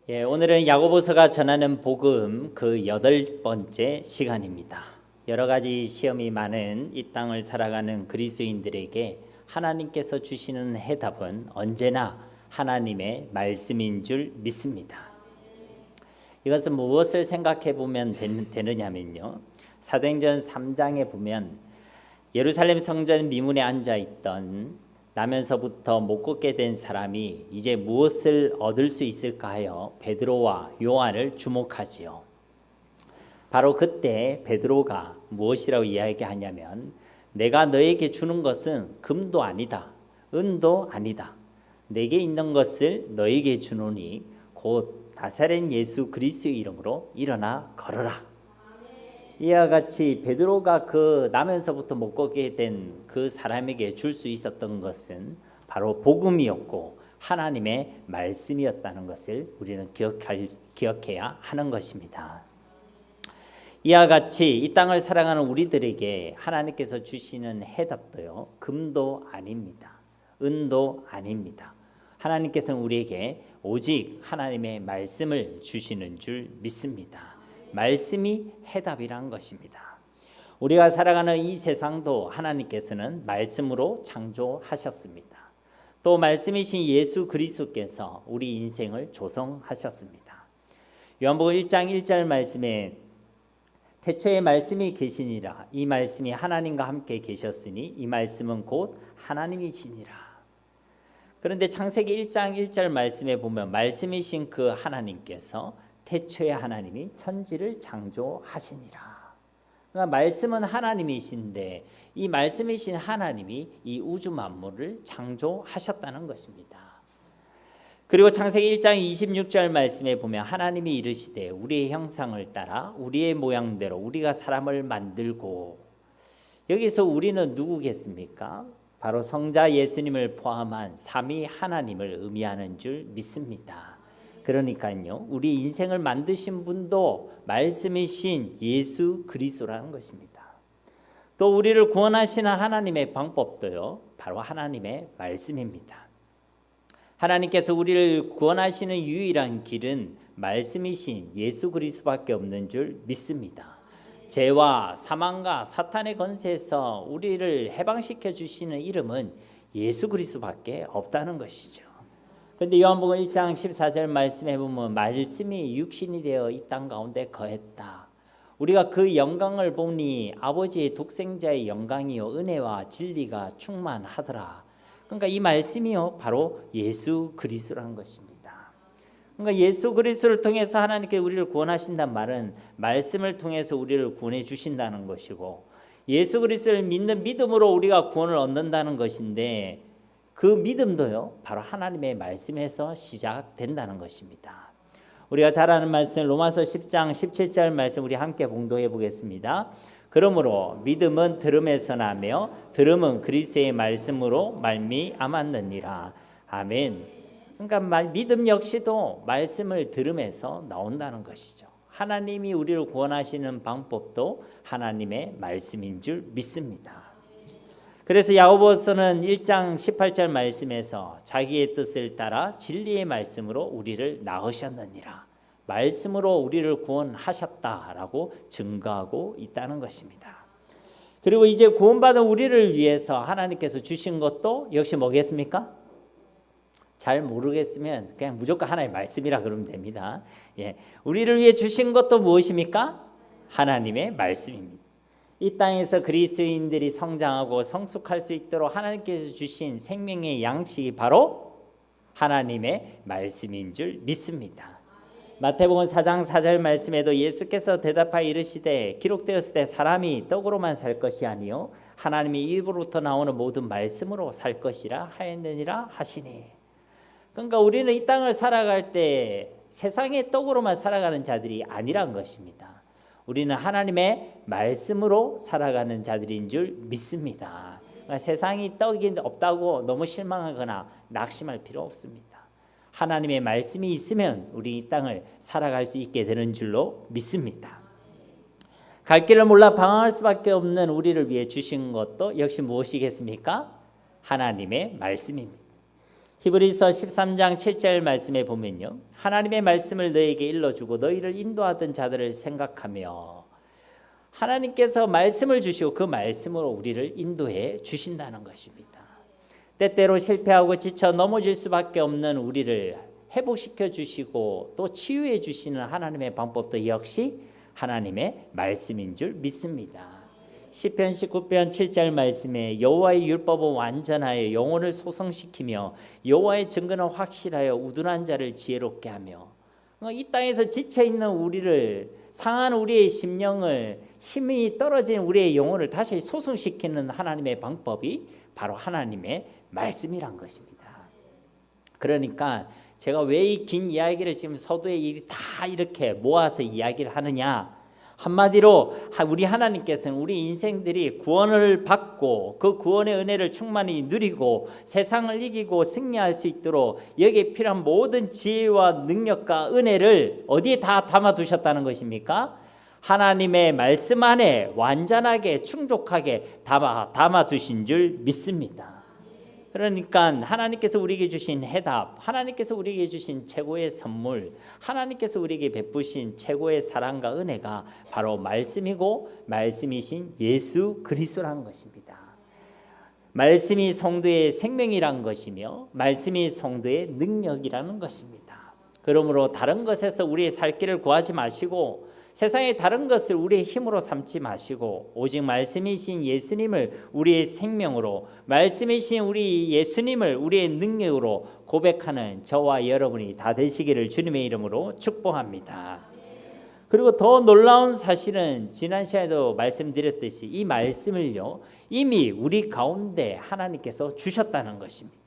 오늘은 야고보서가 전하는 복음 그 8번째 시간입니다. 여러 가지 시험이 많은 이 땅을 살아가는 그리스도인들에게 하나님께서 주시는 해답은 언제나 하나님의 말씀인 줄 믿습니다. 이것은 무엇을 생각해 보면 되느냐면요. 사도행전 3장에 보면 예루살렘 성전 미문에 앉아 있던 나면서부터 못 걷게 된 사람이 이제 무엇을 얻을 수 있을까 하여 베드로와 요한을 주목하지요. 바로 그때 베드로가 무엇이라고 이야기하냐면 내가 너에게 주는 것은 금도 아니다, 은도 아니다. 내게 있는 것을 너에게 주노니 곧 나사렛 예수 그리스도의 이름으로 일어나 걸어라. 이와 같이 베드로가 그 나면서부터 못 걷게 된 그 사람에게 줄 수 있었던 것은 바로 복음이었고 하나님의 말씀이었다는 것을 우리는 기억해야 하는 것입니다. 이와 같이 이 땅을 살아가는 우리들에게 하나님께서 주시는 해답도요, 금도 아닙니다, 은도 아닙니다. 하나님께서는 우리에게 오직 하나님의 말씀을 주시는 줄 믿습니다. 말씀이 해답이란 것입니다. 우리가 살아가는 이 세상도 하나님께서는 말씀으로 창조하셨습니다. 또 말씀이신 예수 그리스도께서 우리 인생을 조성하셨습니다. 요한복음 1장 1절 말씀에 태초에 말씀이 계시니라. 이 말씀이 하나님과 함께 계셨으니 이 말씀은 곧 하나님이시니라. 그런데 창세기 1장 1절 말씀에 보면 말씀이신 그 하나님께서 태초에 하나님이 천지를 창조하시니라. 그러니까 말씀은 하나님이신데 이 말씀이신 하나님이 이 우주 만물을 창조하셨다는 것입니다. 그리고 창세기 1장 26절 말씀에 보면 하나님이 이르시되 우리의 형상을 따라 우리의 모양대로 우리가 사람을 만들고, 여기서 우리는 누구겠습니까? 바로 성자 예수님을 포함한 삼위 하나님을 의미하는 줄 믿습니다. 그러니까요, 우리 인생을 만드신 분도 말씀이신 예수 그리스도라는 것입니다. 또 우리를 구원하시는 하나님의 방법도요, 바로 하나님의 말씀입니다. 하나님께서 우리를 구원하시는 유일한 길은 말씀이신 예수 그리스도밖에 없는 줄 믿습니다. 죄와 사망과 사탄의 권세에서 우리를 해방시켜 주시는 이름은 예수 그리스도밖에 없다는 것이죠. 그런데 요한복음 1장 14절 말씀해 보면 말씀이 육신이 되어 이 땅 가운데 거했다. 우리가 그 영광을 보니 아버지의 독생자의 영광이요 은혜와 진리가 충만하더라. 그러니까 이 말씀이요 바로 예수 그리스도라는 것입니다. 그러니까 예수 그리스도를 통해서 하나님께 우리를 구원하신다는 말은 말씀을 통해서 우리를 구원해 주신다는 것이고, 예수 그리스도를 믿는 믿음으로 우리가 구원을 얻는다는 것인데 그 믿음도요 바로 하나님의 말씀에서 시작된다는 것입니다. 우리가 잘 아는 말씀 로마서 10장 17절 말씀 우리 함께 봉독해 보겠습니다. 그러므로 믿음은 들음에서 나며 들음은 그리스도의 말씀으로 말미암았느니라. 아멘. 그러니까 믿음 역시도 말씀을 들음에서 나온다는 것이죠. 하나님이 우리를 구원하시는 방법도 하나님의 말씀인 줄 믿습니다. 그래서 야고보서는 1장 18절 말씀에서 자기의 뜻을 따라 진리의 말씀으로 우리를 낳으셨느니라. 말씀으로 우리를 구원하셨다라고 증거하고 있다는 것입니다. 그리고 이제 구원받은 우리를 위해서 하나님께서 주신 것도 역시 뭐겠습니까? 잘 모르겠으면 그냥 무조건 하나님의 말씀이라 그러면 됩니다. 우리를 위해 주신 것도 무엇입니까? 하나님의 말씀입니다. 이 땅에서 그리스도인들이 성장하고 성숙할 수 있도록 하나님께서 주신 생명의 양식이 바로 하나님의 말씀인 줄 믿습니다. 마태복음 4장 4절 말씀에도 예수께서 대답하여 이르시되 기록되었을 때 사람이 떡으로만 살 것이 아니요 하나님의 입으로부터 나오는 모든 말씀으로 살 것이라 하였느니라 하시니. 그러니까 우리는 이 땅을 살아갈 때 세상의 떡으로만 살아가는 자들이 아니란 것입니다. 우리는 하나님의 말씀으로 살아가는 자들인 줄 믿습니다. 그러니까 세상이 떡이 없다고 너무 실망하거나 낙심할 필요 없습니다. 하나님의 말씀이 있으면 우리 이 땅을 살아갈 수 있게 되는 줄로 믿습니다. 갈 길을 몰라 방황할 수밖에 없는 우리를 위해 주신 것도 역시 무엇이겠습니까? 하나님의 말씀입니다. 히브리서 13장 7절 말씀에 보면요, 하나님의 말씀을 너에게 일러주고 너희를 인도하던 자들을 생각하며, 하나님께서 말씀을 주시고 그 말씀으로 우리를 인도해 주신다는 것입니다. 때때로 실패하고 지쳐 넘어질 수밖에 없는 우리를 회복시켜 주시고 또 치유해 주시는 하나님의 방법도 역시 하나님의 말씀인 줄 믿습니다. 시편 19편 7절 말씀에 여호와의 율법은 완전하여 영혼을 소성시키며 여호와의 증거는 확실하여 우둔한 자를 지혜롭게 하며, 이 땅에서 지쳐있는 우리를, 상한 우리의 심령을, 힘이 떨어진 우리의 영혼을 다시 소성시키는 하나님의 방법이 바로 하나님의 말씀이란 것입니다. 그러니까 제가 왜 이 긴 이야기를 지금 서두에 다 이렇게 모아서 이야기를 하느냐, 한마디로 우리 하나님께서는 우리 인생들이 구원을 받고 그 구원의 은혜를 충만히 누리고 세상을 이기고 승리할 수 있도록 여기에 필요한 모든 지혜와 능력과 은혜를 어디에 다 담아두셨다는 것입니까? 하나님의 말씀 안에 완전하게 충족하게 담아두신 줄 믿습니다. 그러니까 하나님께서 우리에게 주신 해답, 하나님께서 우리에게 주신 최고의 선물, 하나님께서 우리에게 베푸신 최고의 사랑과 은혜가 바로 말씀이고 말씀이신 예수 그리스도라는 것입니다. 말씀이 성도의 생명이라는 것이며 말씀이 성도의 능력이라는 것입니다. 그러므로 다른 것에서 우리의 살 길을 구하지 마시고 세상의 다른 것을 우리의 힘으로 삼지 마시고 오직 말씀이신 예수님을 우리의 생명으로, 말씀이신 우리 예수님을 우리의 능력으로 고백하는 저와 여러분이 다 되시기를 주님의 이름으로 축복합니다. 그리고 더 놀라운 사실은 지난 시간에도 말씀드렸듯이 이 말씀을요 이미 우리 가운데 하나님께서 주셨다는 것입니다.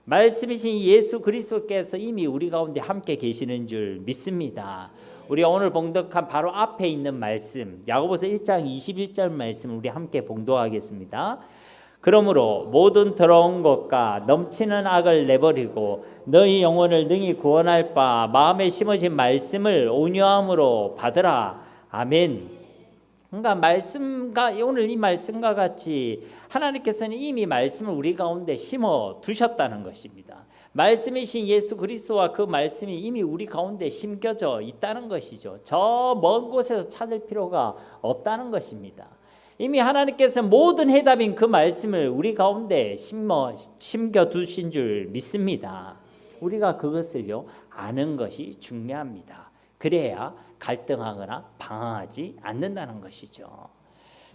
말씀이신 예수 그리스도께서 이미 우리 가운데 함께 계시는 줄 믿습니다. 우리가 오늘 봉독한 바로 앞에 있는 말씀, 야고보서 1장 21절 말씀을 우리 함께 봉독하겠습니다. 그러므로 모든 더러운 것과 넘치는 악을 내버리고 너희 영혼을 능히 구원할 바 마음에 심어진 말씀을 온유함으로 받으라. 아멘. 그러니까 말씀과 오늘 이 말씀과 같이 하나님께서는 이미 말씀을 우리 가운데 심어 두셨다는 것입니다. 말씀이신 예수 그리스도와 그 말씀이 이미 우리 가운데 심겨져 있다는 것이죠. 저 먼 곳에서 찾을 필요가 없다는 것입니다. 이미 하나님께서 모든 해답인 그 말씀을 우리 가운데 심겨 두신 줄 믿습니다. 우리가 그것을요 아는 것이 중요합니다. 그래야 갈등하거나 방황하지 않는다는 것이죠.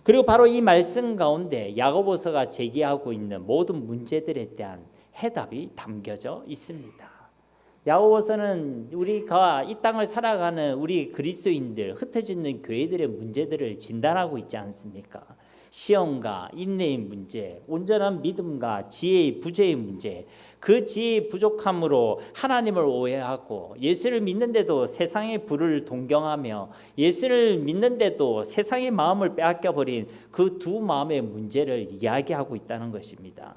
그리고 바로 이 말씀 가운데 야고보서가 제기하고 있는 모든 문제들에 대한 해답이 담겨져 있습니다. 야고보서는 우리가 이 땅을 살아가는 우리 그리스도인들, 흩어져 있는 교회들의 문제들을 진단하고 있지 않습니까? 시험과 인내의 문제, 온전한 믿음과 지혜의 부재의 문제, 그 지혜의 부족함으로 하나님을 오해하고 예수를 믿는데도 세상의 부를 동경하며 예수를 믿는데도 세상의 마음을 빼앗겨버린 그 두 마음의 문제를 이야기하고 있다는 것입니다.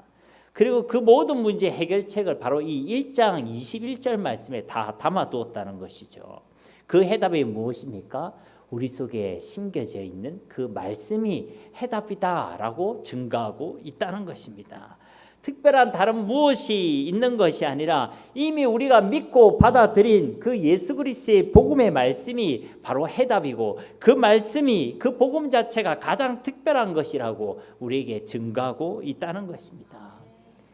그리고 그 모든 문제 해결책을 바로 이 1장 21절 말씀에 다 담아두었다는 것이죠. 그 해답이 무엇입니까? 우리 속에 심겨져 있는 그 말씀이 해답이다라고 증거하고 있다는 것입니다. 특별한 다른 무엇이 있는 것이 아니라 이미 우리가 믿고 받아들인 그 예수 그리스도의 복음의 말씀이 바로 해답이고 그 말씀이 그 복음 자체가 가장 특별한 것이라고 우리에게 증거하고 있다는 것입니다.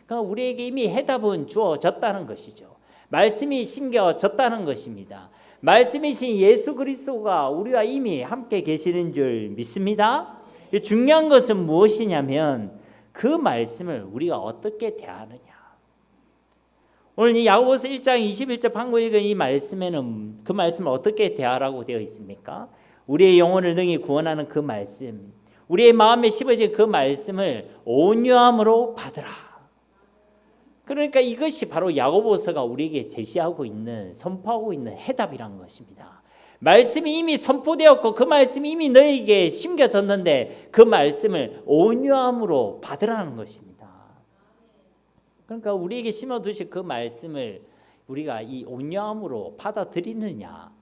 그러니까 우리에게 이미 해답은 주어졌다는 것이죠. 말씀이 심겨졌다는 것입니다. 말씀이신 예수 그리스도가 우리와 이미 함께 계시는 줄 믿습니다. 중요한 것은 무엇이냐면 그 말씀을 우리가 어떻게 대하느냐. 오늘 이 야고보서 1장 21절 방금 읽은 이 말씀에는 그 말씀을 어떻게 대하라고 되어 있습니까? 우리의 영혼을 능히 구원하는 그 말씀, 우리의 마음에 심어진 그 말씀을 온유함으로 받으라. 그러니까 이것이 바로 야고보서가 우리에게 제시하고 있는, 선포하고 있는 해답이란 것입니다. 말씀이 이미 선포되었고 그 말씀이 이미 너에게 심겨졌는데 그 말씀을 온유함으로 받으라는 것입니다. 그러니까 우리에게 심어두신 그 말씀을 우리가 이 온유함으로 받아들이느냐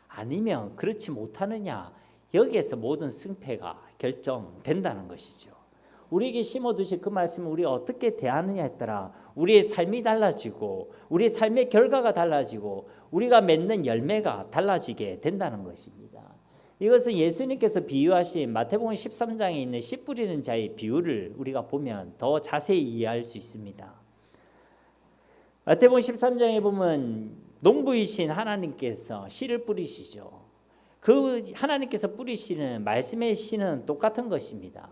아니면 그렇지 못하느냐, 여기에서 모든 승패가 결정된다는 것이죠. 우리에게 심어두신 그 말씀을 우리가 어떻게 대하느냐에 따라 우리의 삶이 달라지고 우리의 삶의 결과가 달라지고 우리가 맺는 열매가 달라지게 된다는 것입니다. 이것은 예수님께서 비유하신 마태복음 13장에 있는 씨 뿌리는 자의 비유를 우리가 보면 더 자세히 이해할 수 있습니다. 마태복음 13장에 보면 농부이신 하나님께서 씨를 뿌리시죠. 그 하나님께서 뿌리시는 말씀의 씨는 똑같은 것입니다.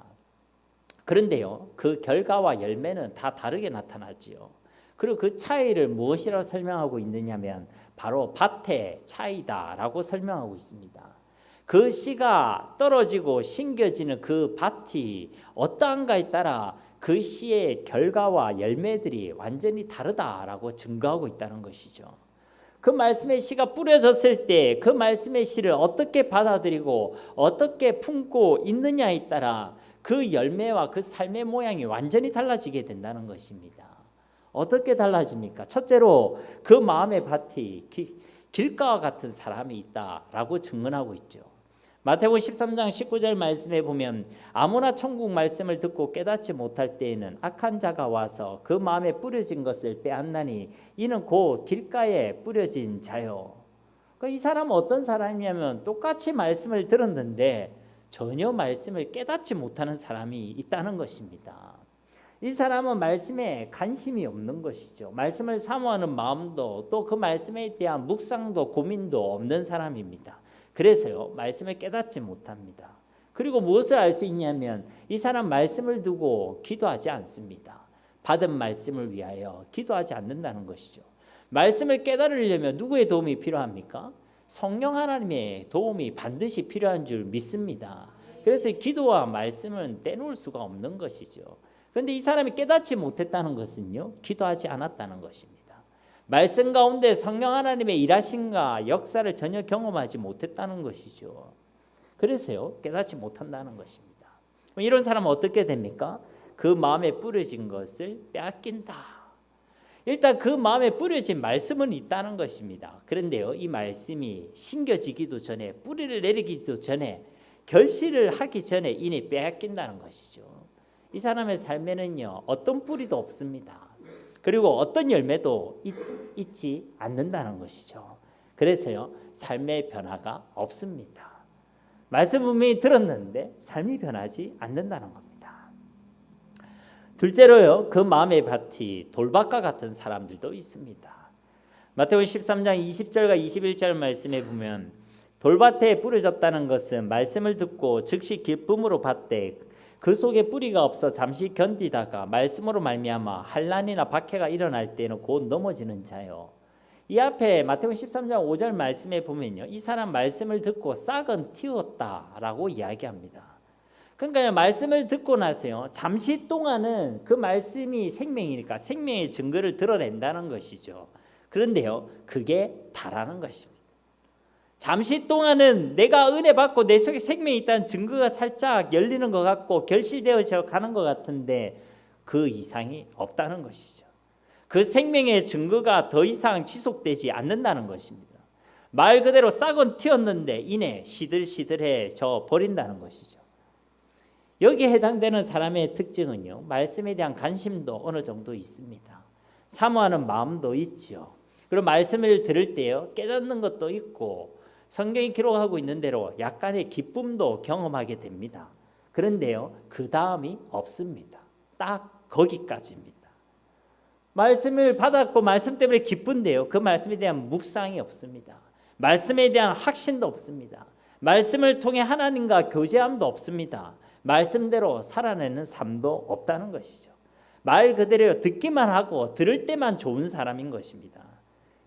그런데요, 그 결과와 열매는 다 다르게 나타나지요. 그리고 그 차이를 무엇이라고 설명하고 있느냐면 바로 밭의 차이다라고 설명하고 있습니다. 그 씨가 떨어지고 심겨지는 그 밭이 어떠한가에 따라 그 씨의 결과와 열매들이 완전히 다르다라고 증거하고 있다는 것이죠. 그 말씀의 씨가 뿌려졌을 때 그 말씀의 씨를 어떻게 받아들이고 어떻게 품고 있느냐에 따라 그 열매와 그 삶의 모양이 완전히 달라지게 된다는 것입니다. 어떻게 달라집니까? 첫째로 그 마음의 밭이 길가와 같은 사람이 있다라고 증언하고 있죠. 마태복음 13장 19절 말씀에 보면 아무나 천국 말씀을 듣고 깨닫지 못할 때에는 악한 자가 와서 그 마음에 뿌려진 것을 빼앗나니 이는 곧 길가에 뿌려진 자요. 이 사람은 어떤 사람이냐면 똑같이 말씀을 들었는데 전혀 말씀을 깨닫지 못하는 사람이 있다는 것입니다. 이 사람은 말씀에 관심이 없는 것이죠. 말씀을 사모하는 마음도 또 그 말씀에 대한 묵상도 고민도 없는 사람입니다. 그래서요, 말씀을 깨닫지 못합니다. 그리고 무엇을 알 수 있냐면 이 사람 말씀을 두고 기도하지 않습니다. 받은 말씀을 위하여 기도하지 않는다는 것이죠. 말씀을 깨달으려면 누구의 도움이 필요합니까? 성령 하나님의 도움이 반드시 필요한 줄 믿습니다. 그래서 기도와 말씀은 떼놓을 수가 없는 것이죠. 그런데 이 사람이 깨닫지 못했다는 것은요, 기도하지 않았다는 것입니다. 말씀 가운데 성령 하나님의 일하심과 역사를 전혀 경험하지 못했다는 것이죠. 그래서요, 깨닫지 못한다는 것입니다. 이런 사람은 어떻게 됩니까? 그 마음에 뿌려진 것을 빼앗긴다. 일단 그 마음에 뿌려진 말씀은 있다는 것입니다. 그런데요, 이 말씀이 심겨지기도 전에, 뿌리를 내리기도 전에, 결실을 하기 전에 이미 빼앗긴다는 것이죠. 이 사람의 삶에는요, 어떤 뿌리도 없습니다. 그리고 어떤 열매도 있지 않는다는 것이죠. 그래서요, 삶의 변화가 없습니다. 말씀 분명히 들었는데 삶이 변하지 않는다는 겁니다. 둘째로요, 그 마음의 밭이 돌밭과 같은 사람들도 있습니다. 마태복음 13장 20절과 21절 말씀에 보면 돌밭에 뿌려졌다는 것은 말씀을 듣고 즉시 기쁨으로 받되 그 속에 뿌리가 없어 잠시 견디다가 말씀으로 말미암아 환난이나 박해가 일어날 때는 곧 넘어지는 자요. 이 앞에 마태복음 13장 5절 말씀에 보면요, 이 사람 말씀을 듣고 싹은 틔웠다라고 이야기합니다. 그러니까 말씀을 듣고 나서요, 잠시 동안은 그 말씀이 생명이니까 생명의 증거를 드러낸다는 것이죠. 그런데요, 그게 다라는 것입니다. 잠시 동안은 내가 은혜 받고 내 속에 생명이 있다는 증거가 살짝 열리는 것 같고 결실되어져 가는 것 같은데 그 이상이 없다는 것이죠. 그 생명의 증거가 더 이상 지속되지 않는다는 것입니다. 말 그대로 싹은 틔었는데 이내 시들시들해져 버린다는 것이죠. 여기에 해당되는 사람의 특징은요, 말씀에 대한 관심도 어느 정도 있습니다. 사모하는 마음도 있죠. 그리고 말씀을 들을 때요, 깨닫는 것도 있고 성경이 기록하고 있는 대로 약간의 기쁨도 경험하게 됩니다. 그런데요, 그 다음이 없습니다. 딱 거기까지입니다. 말씀을 받았고 말씀 때문에 기쁜데요, 그 말씀에 대한 묵상이 없습니다. 말씀에 대한 확신도 없습니다. 말씀을 통해 하나님과 교제함도 없습니다. 말씀대로 살아내는 삶도 없다는 것이죠. 말 그대로 듣기만 하고 들을 때만 좋은 사람인 것입니다.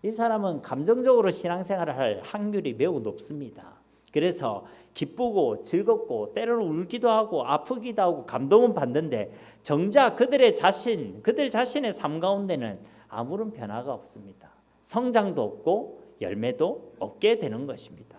이 사람은 감정적으로 신앙생활을 할 확률이 매우 높습니다. 그래서 기쁘고 즐겁고 때로는 울기도 하고 아프기도 하고 감동은 받는데 정작 그들 자신의 삶 가운데는 아무런 변화가 없습니다. 성장도 없고 열매도 없게 되는 것입니다.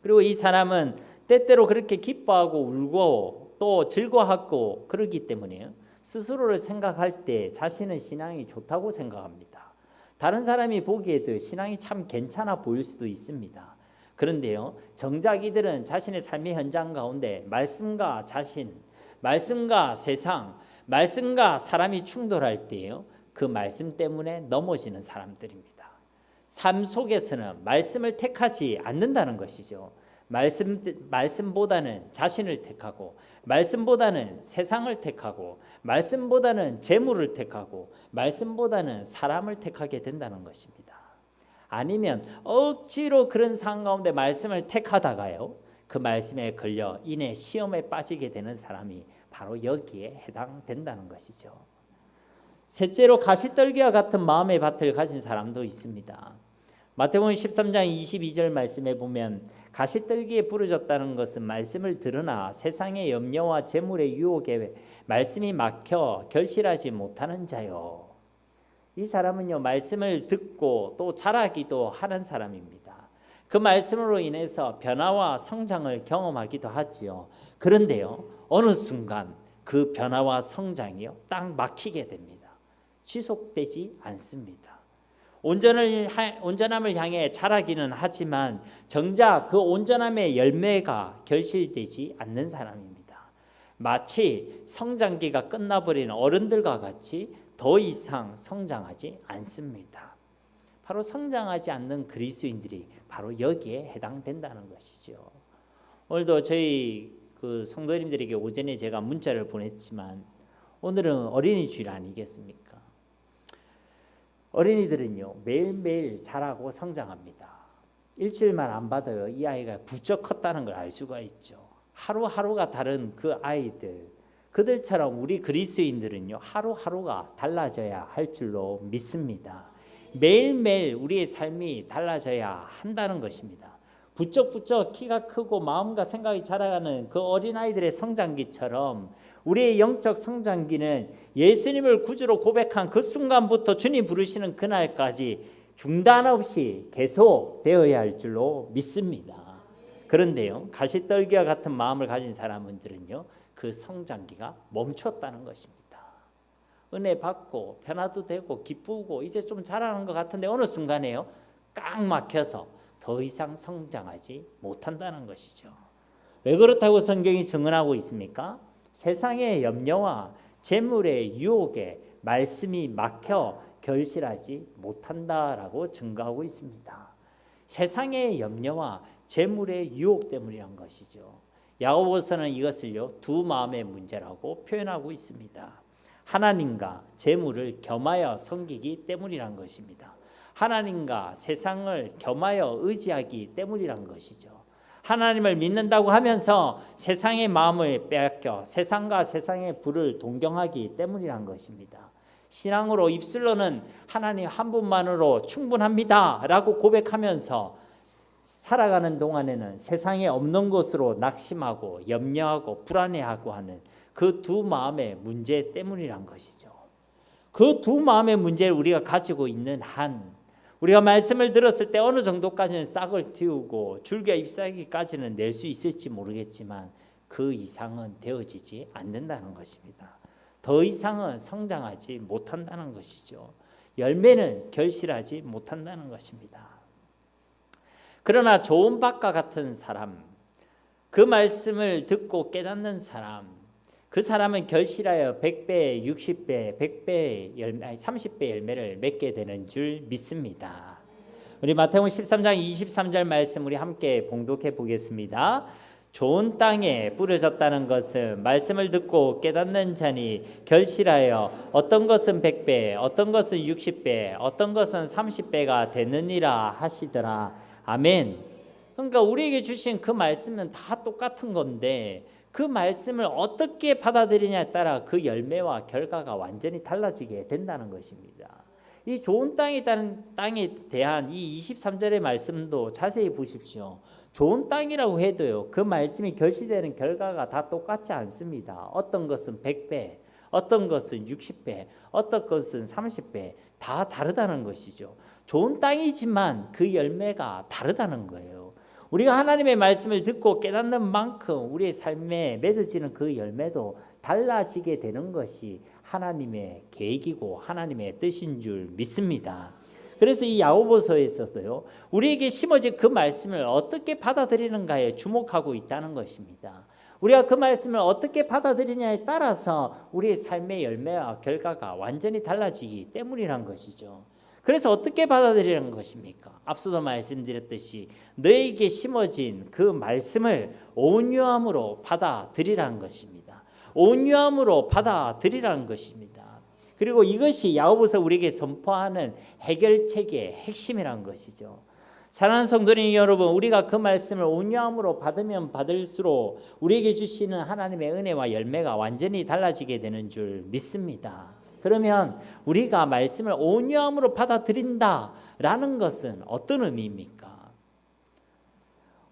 그리고 이 사람은 때때로 그렇게 기뻐하고 울고 또 즐거워하고 그러기 때문에 스스로를 생각할 때 자신의 신앙이 좋다고 생각합니다. 다른 사람이 보기에도 신앙이 참 괜찮아 보일 수도 있습니다. 그런데요, 정작 이들은 자신의 삶의 현장 가운데 말씀과 자신, 말씀과 세상, 말씀과 사람이 충돌할 때요, 그 말씀 때문에 넘어지는 사람들입니다. 삶 속에서는 말씀을 택하지 않는다는 것이죠. 말씀보다는 자신을 택하고, 말씀보다는 세상을 택하고, 말씀보다는 재물을 택하고, 말씀보다는 사람을 택하게 된다는 것입니다. 아니면 억지로 그런 상황 가운데 말씀을 택하다가요, 그 말씀에 걸려 인해 시험에 빠지게 되는 사람이 바로 여기에 해당된다는 것이죠. 셋째로 가시떨기와 같은 마음의 밭을 가진 사람도 있습니다. 마태복음 13장 22절 말씀에 보면 가시떨기에 부러졌다는 것은 말씀을 들으나 세상의 염려와 재물의 유혹에 말씀이 막혀 결실하지 못하는 자요. 이 사람은요, 말씀을 듣고 또 자라기도 하는 사람입니다. 그 말씀으로 인해서 변화와 성장을 경험하기도 하지요. 그런데요, 어느 순간 그 변화와 성장이요, 딱 막히게 됩니다. 지속되지 않습니다. 온전함을 향해 자라기는 하지만 정작 그 온전함의 열매가 결실되지 않는 사람입니다. 마치 성장기가 끝나버린 어른들과 같이 더 이상 성장하지 않습니다. 바로 성장하지 않는 그리스도인들이 바로 여기에 해당된다는 것이죠. 오늘도 저희 그 성도님들에게 오전에 제가 문자를 보냈지만 오늘은 어린이 주일 아니겠습니까? 어린이들은요, 매일매일 자라고 성장합니다. 일주일만 안 받아요, 이 아이가 부쩍 컸다는 걸 알 수가 있죠. 하루하루가 다른 그 아이들, 그들처럼 우리 그리스도인들은요, 하루하루가 달라져야 할 줄로 믿습니다. 매일매일 우리의 삶이 달라져야 한다는 것입니다. 부쩍부쩍 키가 크고 마음과 생각이 자라가는 그 어린아이들의 성장기처럼 우리의 영적 성장기는 예수님을 구주로 고백한 그 순간부터 주님 부르시는 그날까지 중단 없이 계속 되어야 할 줄로 믿습니다. 그런데요, 가시떨기와 같은 마음을 가진 사람들은요, 그 성장기가 멈췄다는 것입니다. 은혜 받고 변화도 되고 기쁘고 이제 좀 자라는 것 같은데 어느 순간에요, 꽉 막혀서 더 이상 성장하지 못한다는 것이죠. 왜 그렇다고 성경이 증언하고 있습니까? 세상의 염려와 재물의 유혹에 말씀이 막혀 결실하지 못한다라고 증거하고 있습니다. 세상의 염려와 재물의 유혹 때문이란 것이죠. 야고보서는 이것을요, 두 마음의 문제라고 표현하고 있습니다. 하나님과 재물을 겸하여 섬기기 때문이란 것입니다. 하나님과 세상을 겸하여 의지하기 때문이란 것이죠. 하나님을 믿는다고 하면서 세상의 마음을 빼앗겨 세상과 세상의 부를 동경하기 때문이란 것입니다. 신앙으로 입술로는 하나님 한 분만으로 충분합니다 라고 고백하면서 살아가는 동안에는 세상에 없는 것으로 낙심하고 염려하고 불안해하고 하는 그 두 마음의 문제 때문이란 것이죠. 그 두 마음의 문제를 우리가 가지고 있는 한, 우리가 말씀을 들었을 때 어느 정도까지는 싹을 틔우고 줄기가 잎사귀까지는 낼 수 있을지 모르겠지만 그 이상은 되어지지 않는다는 것입니다. 더 이상은 성장하지 못한다는 것이죠. 열매는 결실하지 못한다는 것입니다. 그러나 좋은 밭과 같은 사람, 그 말씀을 듣고 깨닫는 사람, 그 사람은 결실하여 100배, 60배, 100배 열매, 30배 열매를 맺게 되는 줄 믿습니다. 우리 마태복음 13장 23절 말씀 우리 함께 봉독해 보겠습니다. 좋은 땅에 뿌려졌다는 것은 말씀을 듣고 깨닫는 자니 결실하여 어떤 것은 100배, 어떤 것은 60배, 어떤 것은 30배가 되느니라 하시더라. 아멘. 그러니까 우리에게 주신 그 말씀은 다 똑같은 건데 그 말씀을 어떻게 받아들이냐에 따라 그 열매와 결과가 완전히 달라지게 된다는 것입니다. 이 좋은 땅에 대한 이 23절의 말씀도 자세히 보십시오. 좋은 땅이라고 해도요, 그 말씀이 결실되는 결과가 다 똑같지 않습니다. 어떤 것은 100배, 어떤 것은 60배, 어떤 것은 30배, 다 다르다는 것이죠. 좋은 땅이지만 그 열매가 다르다는 거예요. 우리가 하나님의 말씀을 듣고 깨닫는 만큼 우리의 삶에 맺어지는 그 열매도 달라지게 되는 것이 하나님의 계획이고 하나님의 뜻인 줄 믿습니다. 그래서 이 야고보서에서도요, 우리에게 심어진 그 말씀을 어떻게 받아들이는가에 주목하고 있다는 것입니다. 우리가 그 말씀을 어떻게 받아들이냐에 따라서 우리의 삶의 열매와 결과가 완전히 달라지기 때문이란 것이죠. 그래서 어떻게 받아들이는 것입니까? 앞서도 말씀드렸듯이 너에게 심어진 그 말씀을 온유함으로 받아들이라는 것입니다. 온유함으로 받아들이라는 것입니다. 그리고 이것이 야고보서 우리에게 선포하는 해결책의 핵심이란 것이죠. 사랑하는 성도님 여러분, 우리가 그 말씀을 온유함으로 받으면 받을수록 우리에게 주시는 하나님의 은혜와 열매가 완전히 달라지게 되는 줄 믿습니다. 그러면 우리가 말씀을 온유함으로 받아들인다라는 것은 어떤 의미입니까?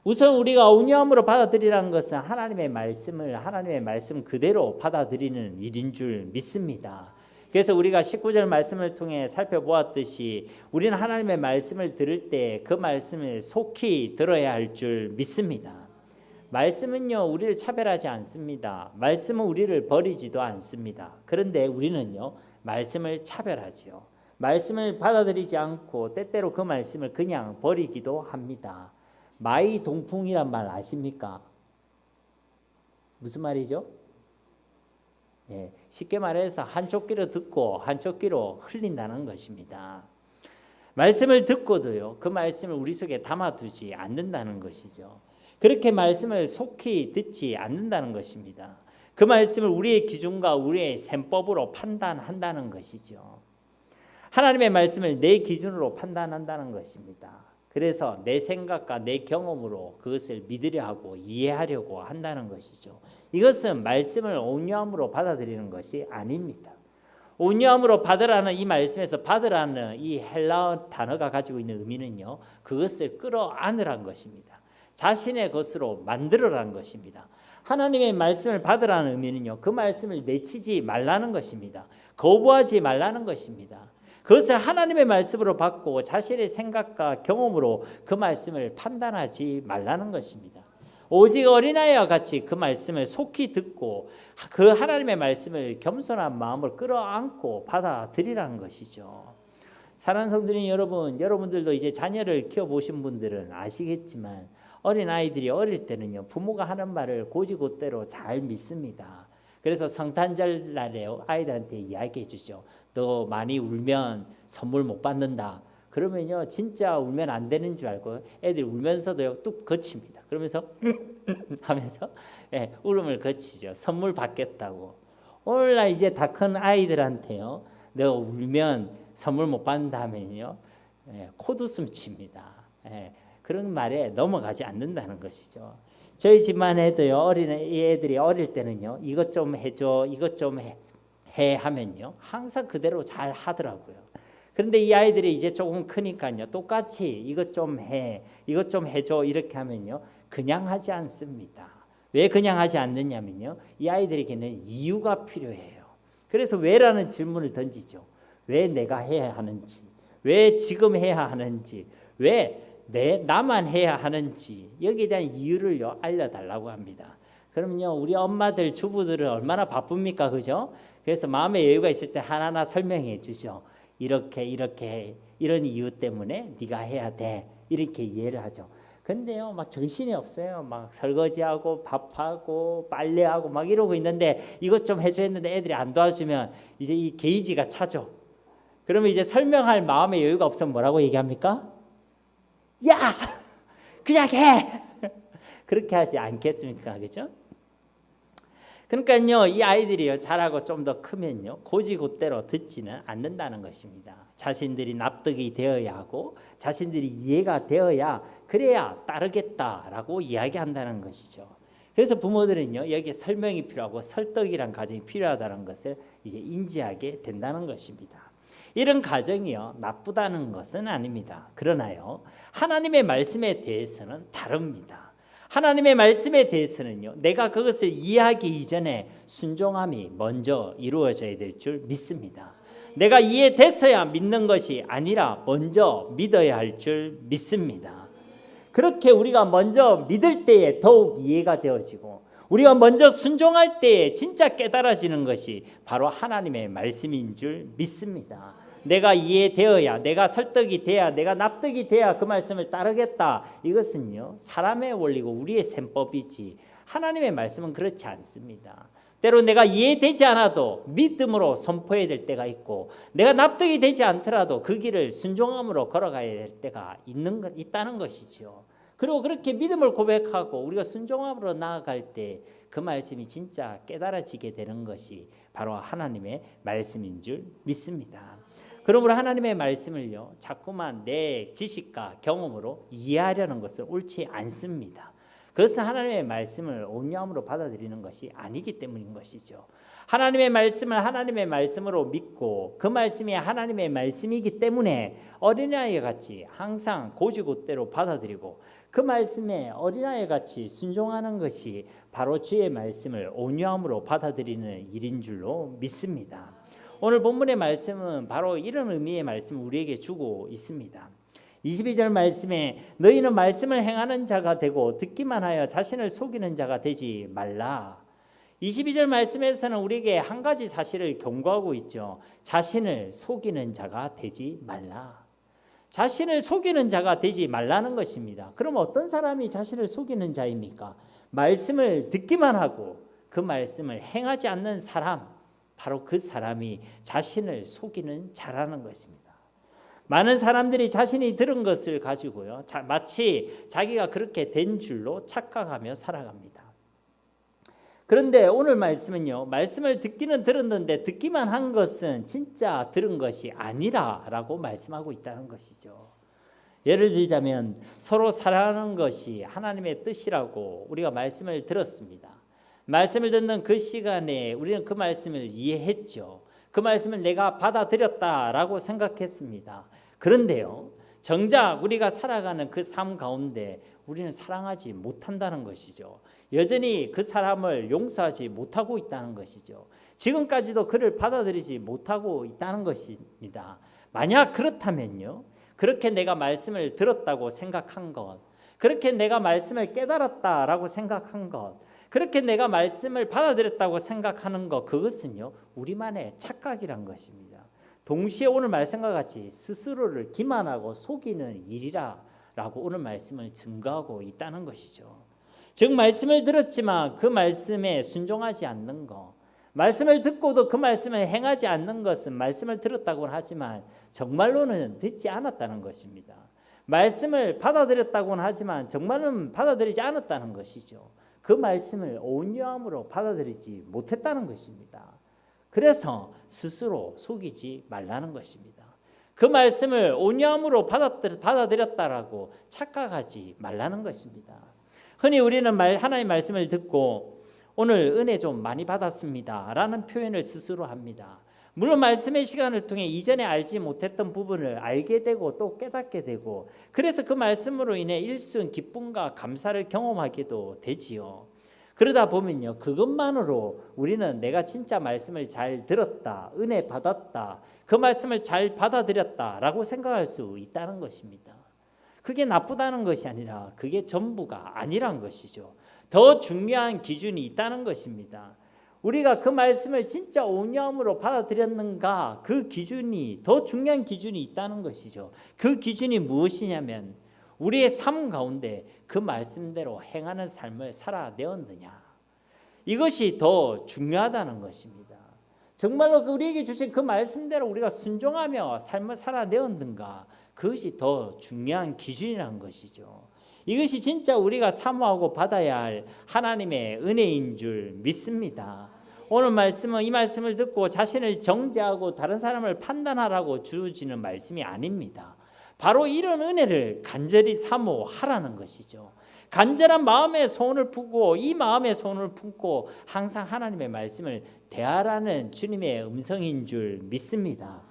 우선 우리가 온유함으로 받아들이라는 것은 하나님의 말씀 그대로 받아들이는 일인 줄 믿습니다. 그래서 우리가 19절 말씀을 통해 살펴보았듯이 우리는 하나님의 말씀을 들을 때 그 말씀을 속히 들어야 할 줄 믿습니다. 말씀은요, 우리를 차별하지 않습니다. 말씀은 우리를 버리지도 않습니다. 그런데 우리는요, 말씀을 차별하죠. 말씀을 받아들이지 않고 때때로 그 말씀을 그냥 버리기도 합니다. 마이동풍이란 말 아십니까? 무슨 말이죠? 쉽게 말해서 한쪽 귀로 듣고 한쪽 귀로 흘린다는 것입니다. 말씀을 듣고도요, 그 말씀을 우리 속에 담아두지 않는다는 것이죠. 그렇게 말씀을 속히 듣지 않는다는 것입니다. 그 말씀을 우리의 기준과 우리의 셈법으로 판단한다는 것이죠. 하나님의 말씀을 내 기준으로 판단한다는 것입니다. 그래서 내 생각과 내 경험으로 그것을 믿으려 하고 이해하려고 한다는 것이죠. 이것은 말씀을 온유함으로 받아들이는 것이 아닙니다. 온유함으로 받으라는 이 말씀에서 받으라는 이 헬라어 단어가 가지고 있는 의미는요, 그것을 끌어안으라는 것입니다. 자신의 것으로 만들어라는 것입니다. 하나님의 말씀을 받으라는 의미는요, 그 말씀을 내치지 말라는 것입니다. 거부하지 말라는 것입니다. 그것을 하나님의 말씀으로 받고 자신의 생각과 경험으로 그 말씀을 판단하지 말라는 것입니다. 오직 어린아이와 같이 그 말씀을 속히 듣고 그 하나님의 말씀을 겸손한 마음으로 끌어안고 받아들이라는 것이죠. 사랑하는 성도님 여러분, 여러분들도 이제 자녀를 키워보신 분들은 아시겠지만 어린아이들이 어릴 때는요, 부모가 하는 말을 곧이곧대로 잘 믿습니다. 그래서 성탄절 날에 아이들한테 이야기해 주죠. 너 많이 울면 선물 못 받는다. 그러면요, 진짜 울면 안 되는 줄 알고 애들이 울면서도요, 뚝 거칩니다. 그러면서 하면서 울음을 거치죠. 선물 받겠다고. 오늘날 이제 다 큰 아이들한테요, 너 울면 선물 못 받는다 하면요, 코웃음 칩니다. 그런 말에 넘어가지 않는다는 것이죠. 저희 집만 해도요, 어린 애들이 어릴 때는요, 이것 좀 해줘, 이것 좀 해 하면요, 항상 그대로 잘 하더라고요. 그런데 이 아이들이 이제 조금 크니까요, 똑같이 이것 좀 해, 이것 좀 해줘 이렇게 하면요, 그냥 하지 않습니다. 왜 그냥 하지 않느냐면요, 이 아이들에게는 이유가 필요해요. 그래서 왜라는 질문을 던지죠. 왜 내가 해야 하는지, 왜 지금 해야 하는지, 왜 나만 해야 하는지, 여기에 대한 이유를요, 알려달라고 합니다. 그러면요, 우리 엄마들, 주부들은 얼마나 바쁩니까, 그죠? 그래서 마음의 여유가 있을 때 하나하나 설명해 주죠. 이렇게 이런 이유 때문에 네가 해야 돼, 이렇게 이해를 하죠. 근데요, 막 정신이 없어요. 막 설거지하고 밥하고 빨래하고 막 이러고 있는데 이것 좀 해줘 했는데 애들이 안 도와주면 이제 이 게이지가 차죠. 그러면 이제 설명할 마음의 여유가 없으면 뭐라고 얘기합니까? 야, 그냥 해. 그렇게 하지 않겠습니까, 그죠? 그러니까요, 이 아이들이요, 자라고 좀 더 크면요, 곧이곧대로 듣지는 않는다는 것입니다. 자신들이 납득이 되어야 하고 자신들이 이해가 되어야 그래야 따르겠다라고 이야기한다는 것이죠. 그래서 부모들은요, 여기에 설명이 필요하고 설득이란 과정이 필요하다는 것을 이제 인지하게 된다는 것입니다. 이런 과정이요, 나쁘다는 것은 아닙니다. 그러나요, 하나님의 말씀에 대해서는 다릅니다. 하나님의 말씀에 대해서는요, 내가 그것을 이해하기 이전에 순종함이 먼저 이루어져야 될 줄 믿습니다. 내가 이해됐어야 믿는 것이 아니라 먼저 믿어야 할 줄 믿습니다. 그렇게 우리가 먼저 믿을 때에 더욱 이해가 되어지고 우리가 먼저 순종할 때에 진짜 깨달아지는 것이 바로 하나님의 말씀인 줄 믿습니다. 내가 이해되어야, 내가 설득이 돼야, 내가 납득이 돼야 그 말씀을 따르겠다. 이것은요, 사람의 원리고 우리의 셈법이지 하나님의 말씀은 그렇지 않습니다. 때로 내가 이해되지 않아도 믿음으로 선포해야 될 때가 있고, 내가 납득이 되지 않더라도 그 길을 순종함으로 걸어가야 될 때가 있다는 것이죠. 그리고 그렇게 믿음을 고백하고 우리가 순종함으로 나아갈 때 그 말씀이 진짜 깨달아지게 되는 것이 바로 하나님의 말씀인 줄 믿습니다. 그러므로 하나님의 말씀을요, 자꾸만 내 지식과 경험으로 이해하려는 것은 옳지 않습니다. 그것은 하나님의 말씀을 온유함으로 받아들이는 것이 아니기 때문인 것이죠. 하나님의 말씀을 하나님의 말씀으로 믿고 그 말씀이 하나님의 말씀이기 때문에 어린아이 같이 항상 고지고대로 받아들이고 그 말씀에 어린아이 같이 순종하는 것이 바로 주의 말씀을 온유함으로 받아들이는 일인 줄로 믿습니다. 오늘 본문의 말씀은 바로 이런 의미의 말씀을 우리에게 주고 있습니다. 22절 말씀에 너희는 말씀을 행하는 자가 되고 듣기만 하여 자신을 속이는 자가 되지 말라. 22절 말씀에서는 우리에게 한 가지 사실을 경고하고 있죠. 자신을 속이는 자가 되지 말라. 자신을 속이는 자가 되지 말라는 것입니다. 그럼 어떤 사람이 자신을 속이는 자입니까? 말씀을 듣기만 하고 그 말씀을 행하지 않는 사람, 바로 그 사람이 자신을 속이는 자라는 것입니다. 많은 사람들이 자신이 들은 것을 가지고요, 마치 자기가 그렇게 된 줄로 착각하며 살아갑니다. 그런데 오늘 말씀은요, 말씀을 듣기는 들었는데 듣기만 한 것은 진짜 들은 것이 아니라라고 말씀하고 있다는 것이죠. 예를 들자면 서로 사랑하는 것이 하나님의 뜻이라고 우리가 말씀을 들었습니다. 말씀을 듣는 그 시간에 우리는 그 말씀을 이해했죠. 그 말씀을 내가 받아들였다라고 생각했습니다. 그런데요, 정작 우리가 살아가는 그 삶 가운데 우리는 사랑하지 못한다는 것이죠. 여전히 그 사람을 용서하지 못하고 있다는 것이죠. 지금까지도 그를 받아들이지 못하고 있다는 것입니다. 만약 그렇다면요, 그렇게 내가 말씀을 들었다고 생각한 것, 그렇게 내가 말씀을 깨달았다라고 생각한 것, 그렇게 내가 말씀을 받아들였다고 생각하는 것, 그것은요, 우리만의 착각이란 것입니다. 동시에 오늘 말씀과 같이 스스로를 기만하고 속이는 일이라고 오늘 말씀을 증거하고 있다는 것이죠. 즉 말씀을 들었지만 그 말씀에 순종하지 않는 것, 말씀을 듣고도 그 말씀을 행하지 않는 것은 말씀을 들었다고는 하지만 정말로는 듣지 않았다는 것입니다. 말씀을 받아들였다고는 하지만 정말은 받아들이지 않았다는 것이죠. 그 말씀을 온유함으로 받아들이지 못했다는 것입니다. 그래서 스스로 속이지 말라는 것입니다. 그 말씀을 온유함으로 받아들였다라고 착각하지 말라는 것입니다. 흔히 우리는 하나님의 말씀을 듣고 오늘 은혜 좀 많이 받았습니다 라는 표현을 스스로 합니다. 물론 말씀의 시간을 통해 이전에 알지 못했던 부분을 알게 되고 또 깨닫게 되고, 그래서 그 말씀으로 인해 일순 기쁨과 감사를 경험하기도 되지요. 그러다 보면요, 그것만으로 우리는 내가 진짜 말씀을 잘 들었다, 은혜 받았다, 그 말씀을 잘 받아들였다라고 생각할 수 있다는 것입니다. 그게 나쁘다는 것이 아니라 그게 전부가 아니란 것이죠. 더 중요한 기준이 있다는 것입니다. 우리가 그 말씀을 진짜 온유함으로 받아들였는가, 그 기준이, 더 중요한 기준이 있다는 것이죠. 그 기준이 무엇이냐면 우리의 삶 가운데 그 말씀대로 행하는 삶을 살아내었느냐, 이것이 더 중요하다는 것입니다. 정말로 우리에게 주신 그 말씀대로 우리가 순종하며 삶을 살아내었는가, 그것이 더 중요한 기준이라는 것이죠. 이것이 진짜 우리가 사모하고 받아야 할 하나님의 은혜인 줄 믿습니다. 오늘 말씀은 이 말씀을 듣고 자신을 정죄하고 다른 사람을 판단하라고 주어지는 말씀이 아닙니다. 바로 이런 은혜를 간절히 사모하라는 것이죠. 간절한 마음의 소원을 품고 이 마음의 소원을 품고 항상 하나님의 말씀을 대하라는 주님의 음성인 줄 믿습니다.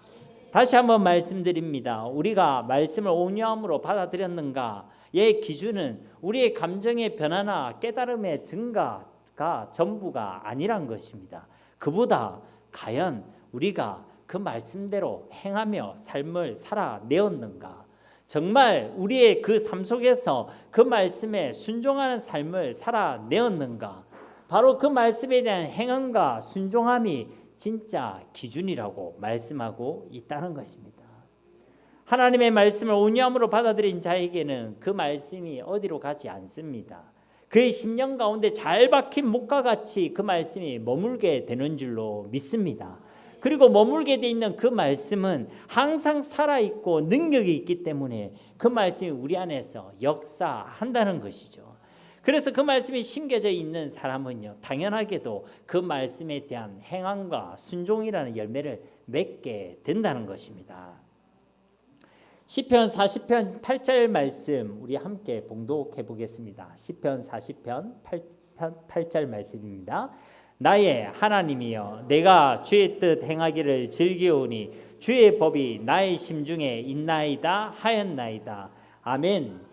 다시 한번 말씀드립니다. 우리가 말씀을 온유함으로 받아들였는가의 기준은 우리의 감정의 변화나 깨달음의 증가가 전부가 아니란 것입니다. 그보다 과연 우리가 그 말씀대로 행하며 삶을 살아내었는가, 정말 우리의 그 삶 속에서 그 말씀에 순종하는 삶을 살아내었는가, 바로 그 말씀에 대한 행함과 순종함이 진짜 기준이라고 말씀하고 있다는 것입니다. 하나님의 말씀을 온유함으로 받아들인 자에게는 그 말씀이 어디로 가지 않습니다. 그의 심령 가운데 잘 박힌 목과 같이 그 말씀이 머물게 되는 줄로 믿습니다. 그리고 머물게 돼 있는 그 말씀은 항상 살아있고 능력이 있기 때문에 그 말씀이 우리 안에서 역사한다는 것이죠. 그래서 그 말씀이 심겨져 있는 사람은요, 당연하게도 그 말씀에 대한 행함과 순종이라는 열매를 맺게 된다는 것입니다. 시편 40편 8절 말씀 우리 함께 봉독해 보겠습니다. 시편 40편 8절 말씀입니다. 나의 하나님이여, 내가 주의 뜻 행하기를 즐기오니 주의 법이 나의 심중에 있나이다 하였나이다. 아멘.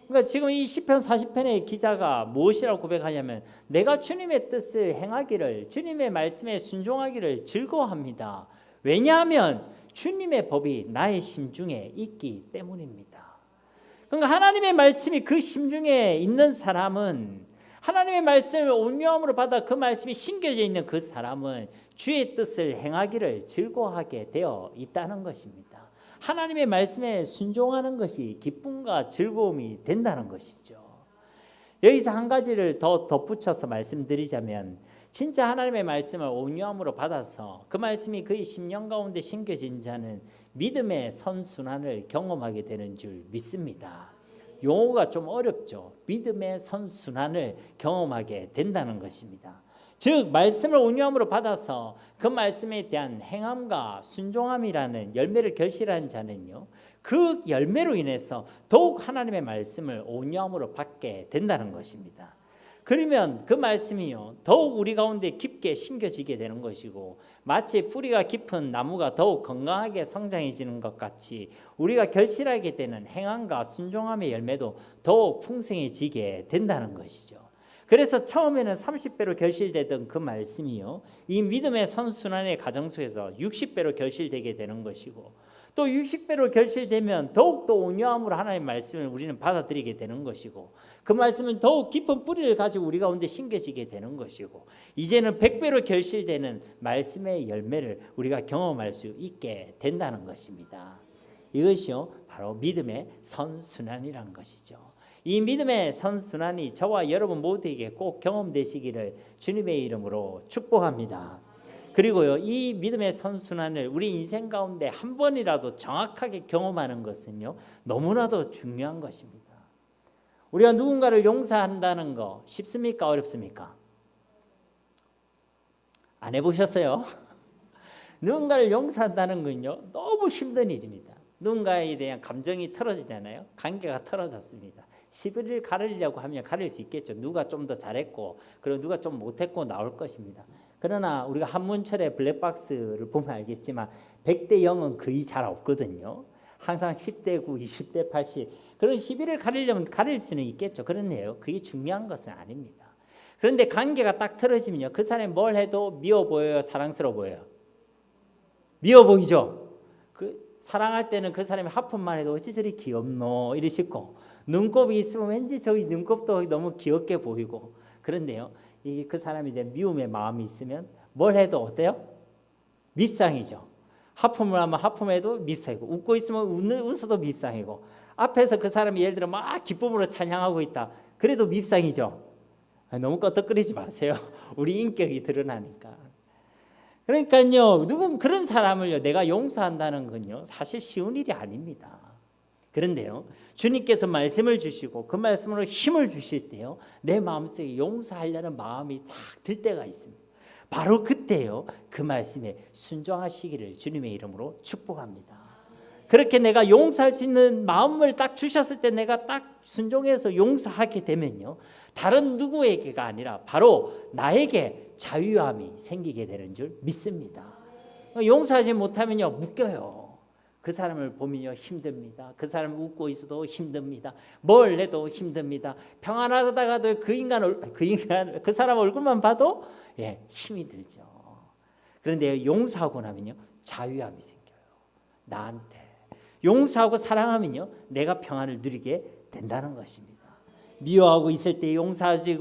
그러니까 지금 이 시편 40편의 기자가 무엇이라고 고백하냐면, 내가 주님의 뜻을 행하기를, 주님의 말씀에 순종하기를 즐거워합니다. 왜냐하면 주님의 법이 나의 심중에 있기 때문입니다. 그러니까 하나님의 말씀이 그 심중에 있는 사람은, 하나님의 말씀을 온유함으로 받아 그 말씀이 심겨져 있는 그 사람은 주의 뜻을 행하기를 즐거워하게 되어 있다는 것입니다. 하나님의 말씀에 순종하는 것이 기쁨과 즐거움이 된다는 것이죠. 여기서 한 가지를 더 덧붙여서 말씀드리자면, 진짜 하나님의 말씀을 온유함으로 받아서 그 말씀이 그의 심령 가운데 심겨진 자는 믿음의 선순환을 경험하게 되는 줄 믿습니다. 용어가 좀 어렵죠. 믿음의 선순환을 경험하게 된다는 것입니다. 즉 말씀을 온유함으로 받아서 그 말씀에 대한 행함과 순종함이라는 열매를 결실한 자는요, 그 열매로 인해서 더욱 하나님의 말씀을 온유함으로 받게 된다는 것입니다. 그러면 그 말씀이요, 더욱 우리 가운데 깊게 심겨지게 되는 것이고, 마치 뿌리가 깊은 나무가 더욱 건강하게 성장해지는 것 같이 우리가 결실하게 되는 행함과 순종함의 열매도 더욱 풍성해지게 된다는 것이죠. 그래서 처음에는 30배로 결실되던 그 말씀이요, 이 믿음의 선순환의 과정 속에서 60배로 결실되게 되는 것이고, 또 60배로 결실되면 더욱더 온유함으로 하나님의 말씀을 우리는 받아들이게 되는 것이고, 그 말씀은 더욱 깊은 뿌리를 가지고 우리 가운데 심겨지게 되는 것이고, 이제는 100배로 결실되는 말씀의 열매를 우리가 경험할 수 있게 된다는 것입니다. 이것이요 바로 믿음의 선순환이라는 것이죠. 이 믿음의 선순환이 저와 여러분 모두에게 꼭 경험되시기를 주님의 이름으로 축복합니다. 그리고요, 이 믿음의 선순환을 우리 인생 가운데 한 번이라도 정확하게 경험하는 것은요, 너무나도 중요한 것입니다. 우리가 누군가를 용서한다는 거 쉽습니까? 어렵습니까? 안 해보셨어요? 누군가를 용서한다는 건요, 너무 힘든 일입니다. 누군가에 대한 감정이 틀어지잖아요. 관계가 틀어졌습니다. 시비를 가르려고 하면 가릴 수 있겠죠. 누가 좀 더 잘했고, 그리고 누가 좀 못했고 나올 것입니다. 그러나 우리가 한문철의 블랙박스를 보면 알겠지만 100대 0은 거의 잘 없거든요. 항상 10대 9, 20대 80 그런 시비를 가리려면 가릴 수는 있겠죠. 그런데요, 그게 중요한 것은 아닙니다. 그런데 관계가 딱 틀어지면요, 그 사람이 뭘 해도 미워 보여요, 사랑스러워 보여요? 미워 보이죠. 그 사랑할 때는 그 사람이 하품만 해도 어찌 저리 귀엽노 이러시고, 눈곱이 있으면 왠지 저희 눈곱도 너무 귀엽게 보이고. 그런데요, 그 사람에 대한 미움의 마음이 있으면 뭘 해도 어때요? 밉상이죠. 하품을 하면 하품해도 밉상이고, 웃고 있으면 웃어도 밉상이고, 앞에서 그 사람이 예를 들어 막 기쁨으로 찬양하고 있다, 그래도 밉상이죠. 너무 끄떡거리지 마세요. 우리 인격이 드러나니까. 그러니까요, 누군 그런 사람을요, 내가 용서한다는 건요, 사실 쉬운 일이 아닙니다. 그런데요, 주님께서 말씀을 주시고 그 말씀으로 힘을 주실 때요, 내 마음속에 용서하려는 마음이 싹 들 때가 있습니다. 바로 그때요, 그 말씀에 순종하시기를 주님의 이름으로 축복합니다. 그렇게 내가 용서할 수 있는 마음을 딱 주셨을 때 내가 딱 순종해서 용서하게 되면요, 다른 누구에게가 아니라 바로 나에게 자유함이 생기게 되는 줄 믿습니다. 용서하지 못하면요, 묶여요. 그 사람을 보면요, 힘듭니다. 그 사람 웃고 있어도 힘듭니다. 뭘 해도 힘듭니다. 평안하다가도 그 사람 얼굴만 봐도 힘이 들죠. 그런데 용서하고 나면요, 자유함이 생겨요. 나한테 용서하고 사랑하면요, 내가 평안을 누리게 된다는 것입니다. 미워하고 있을 때, 용서하지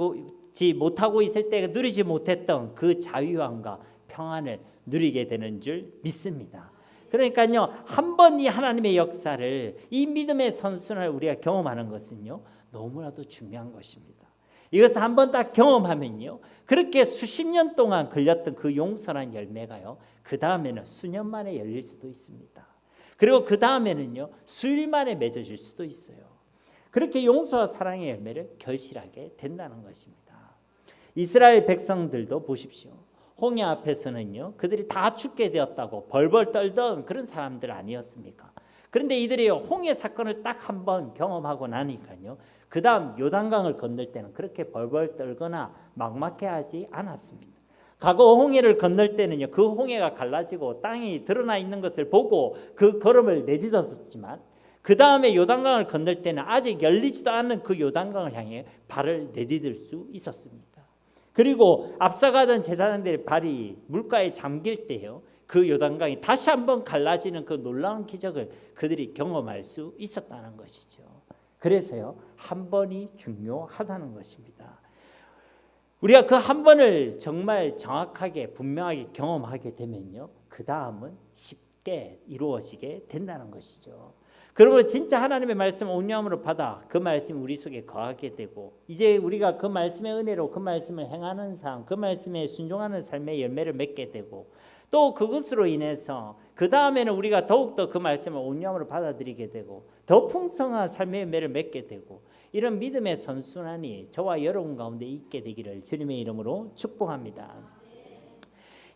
못하고 있을 때 누리지 못했던 그 자유함과 평안을 누리게 되는 줄 믿습니다. 그러니까요, 한 번 이 하나님의 역사를, 이 믿음의 선순환을 우리가 경험하는 것은요, 너무나도 중요한 것입니다. 이것을 한번 딱 경험하면요, 그렇게 수십 년 동안 걸렸던 그 용서란 열매가요, 그 다음에는 수년 만에 열릴 수도 있습니다. 그리고 그 다음에는요, 수일 만에 맺어질 수도 있어요. 그렇게 용서와 사랑의 열매를 결실하게 된다는 것입니다. 이스라엘 백성들도 보십시오. 홍해 앞에서는요, 그들이 다 죽게 되었다고 벌벌 떨던 그런 사람들 아니었습니까? 그런데 이들이 홍해 사건을 딱 한번 경험하고 나니까요, 그 다음 요단강을 건널 때는 그렇게 벌벌 떨거나 막막해 하지 않았습니다. 과거 홍해를 건널 때는요, 그 홍해가 갈라지고 땅이 드러나 있는 것을 보고 그 걸음을 내딛었지만, 그 다음에 요단강을 건널 때는 아직 열리지도 않은 그 요단강을 향해 발을 내디딜 수 있었습니다. 그리고 앞서가던 제사장들의 발이 물가에 잠길 때요, 그 요단강이 다시 한번 갈라지는 그 놀라운 기적을 그들이 경험할 수 있었다는 것이죠. 그래서요, 한 번이 중요하다는 것입니다. 우리가 그 한 번을 정말 정확하게 분명하게 경험하게 되면요, 그 다음은 쉽게 이루어지게 된다는 것이죠. 그러므로 진짜 하나님의 말씀을 온유함으로 받아 그 말씀이 우리 속에 거하게 되고, 이제 우리가 그 말씀의 은혜로 그 말씀을 행하는 삶, 그 말씀에 순종하는 삶의 열매를 맺게 되고, 또 그것으로 인해서 그 다음에는 우리가 더욱더 그 말씀을 온유함으로 받아들이게 되고 더 풍성한 삶의 열매를 맺게 되고, 이런 믿음의 선순환이 저와 여러분 가운데 있게 되기를 주님의 이름으로 축복합니다.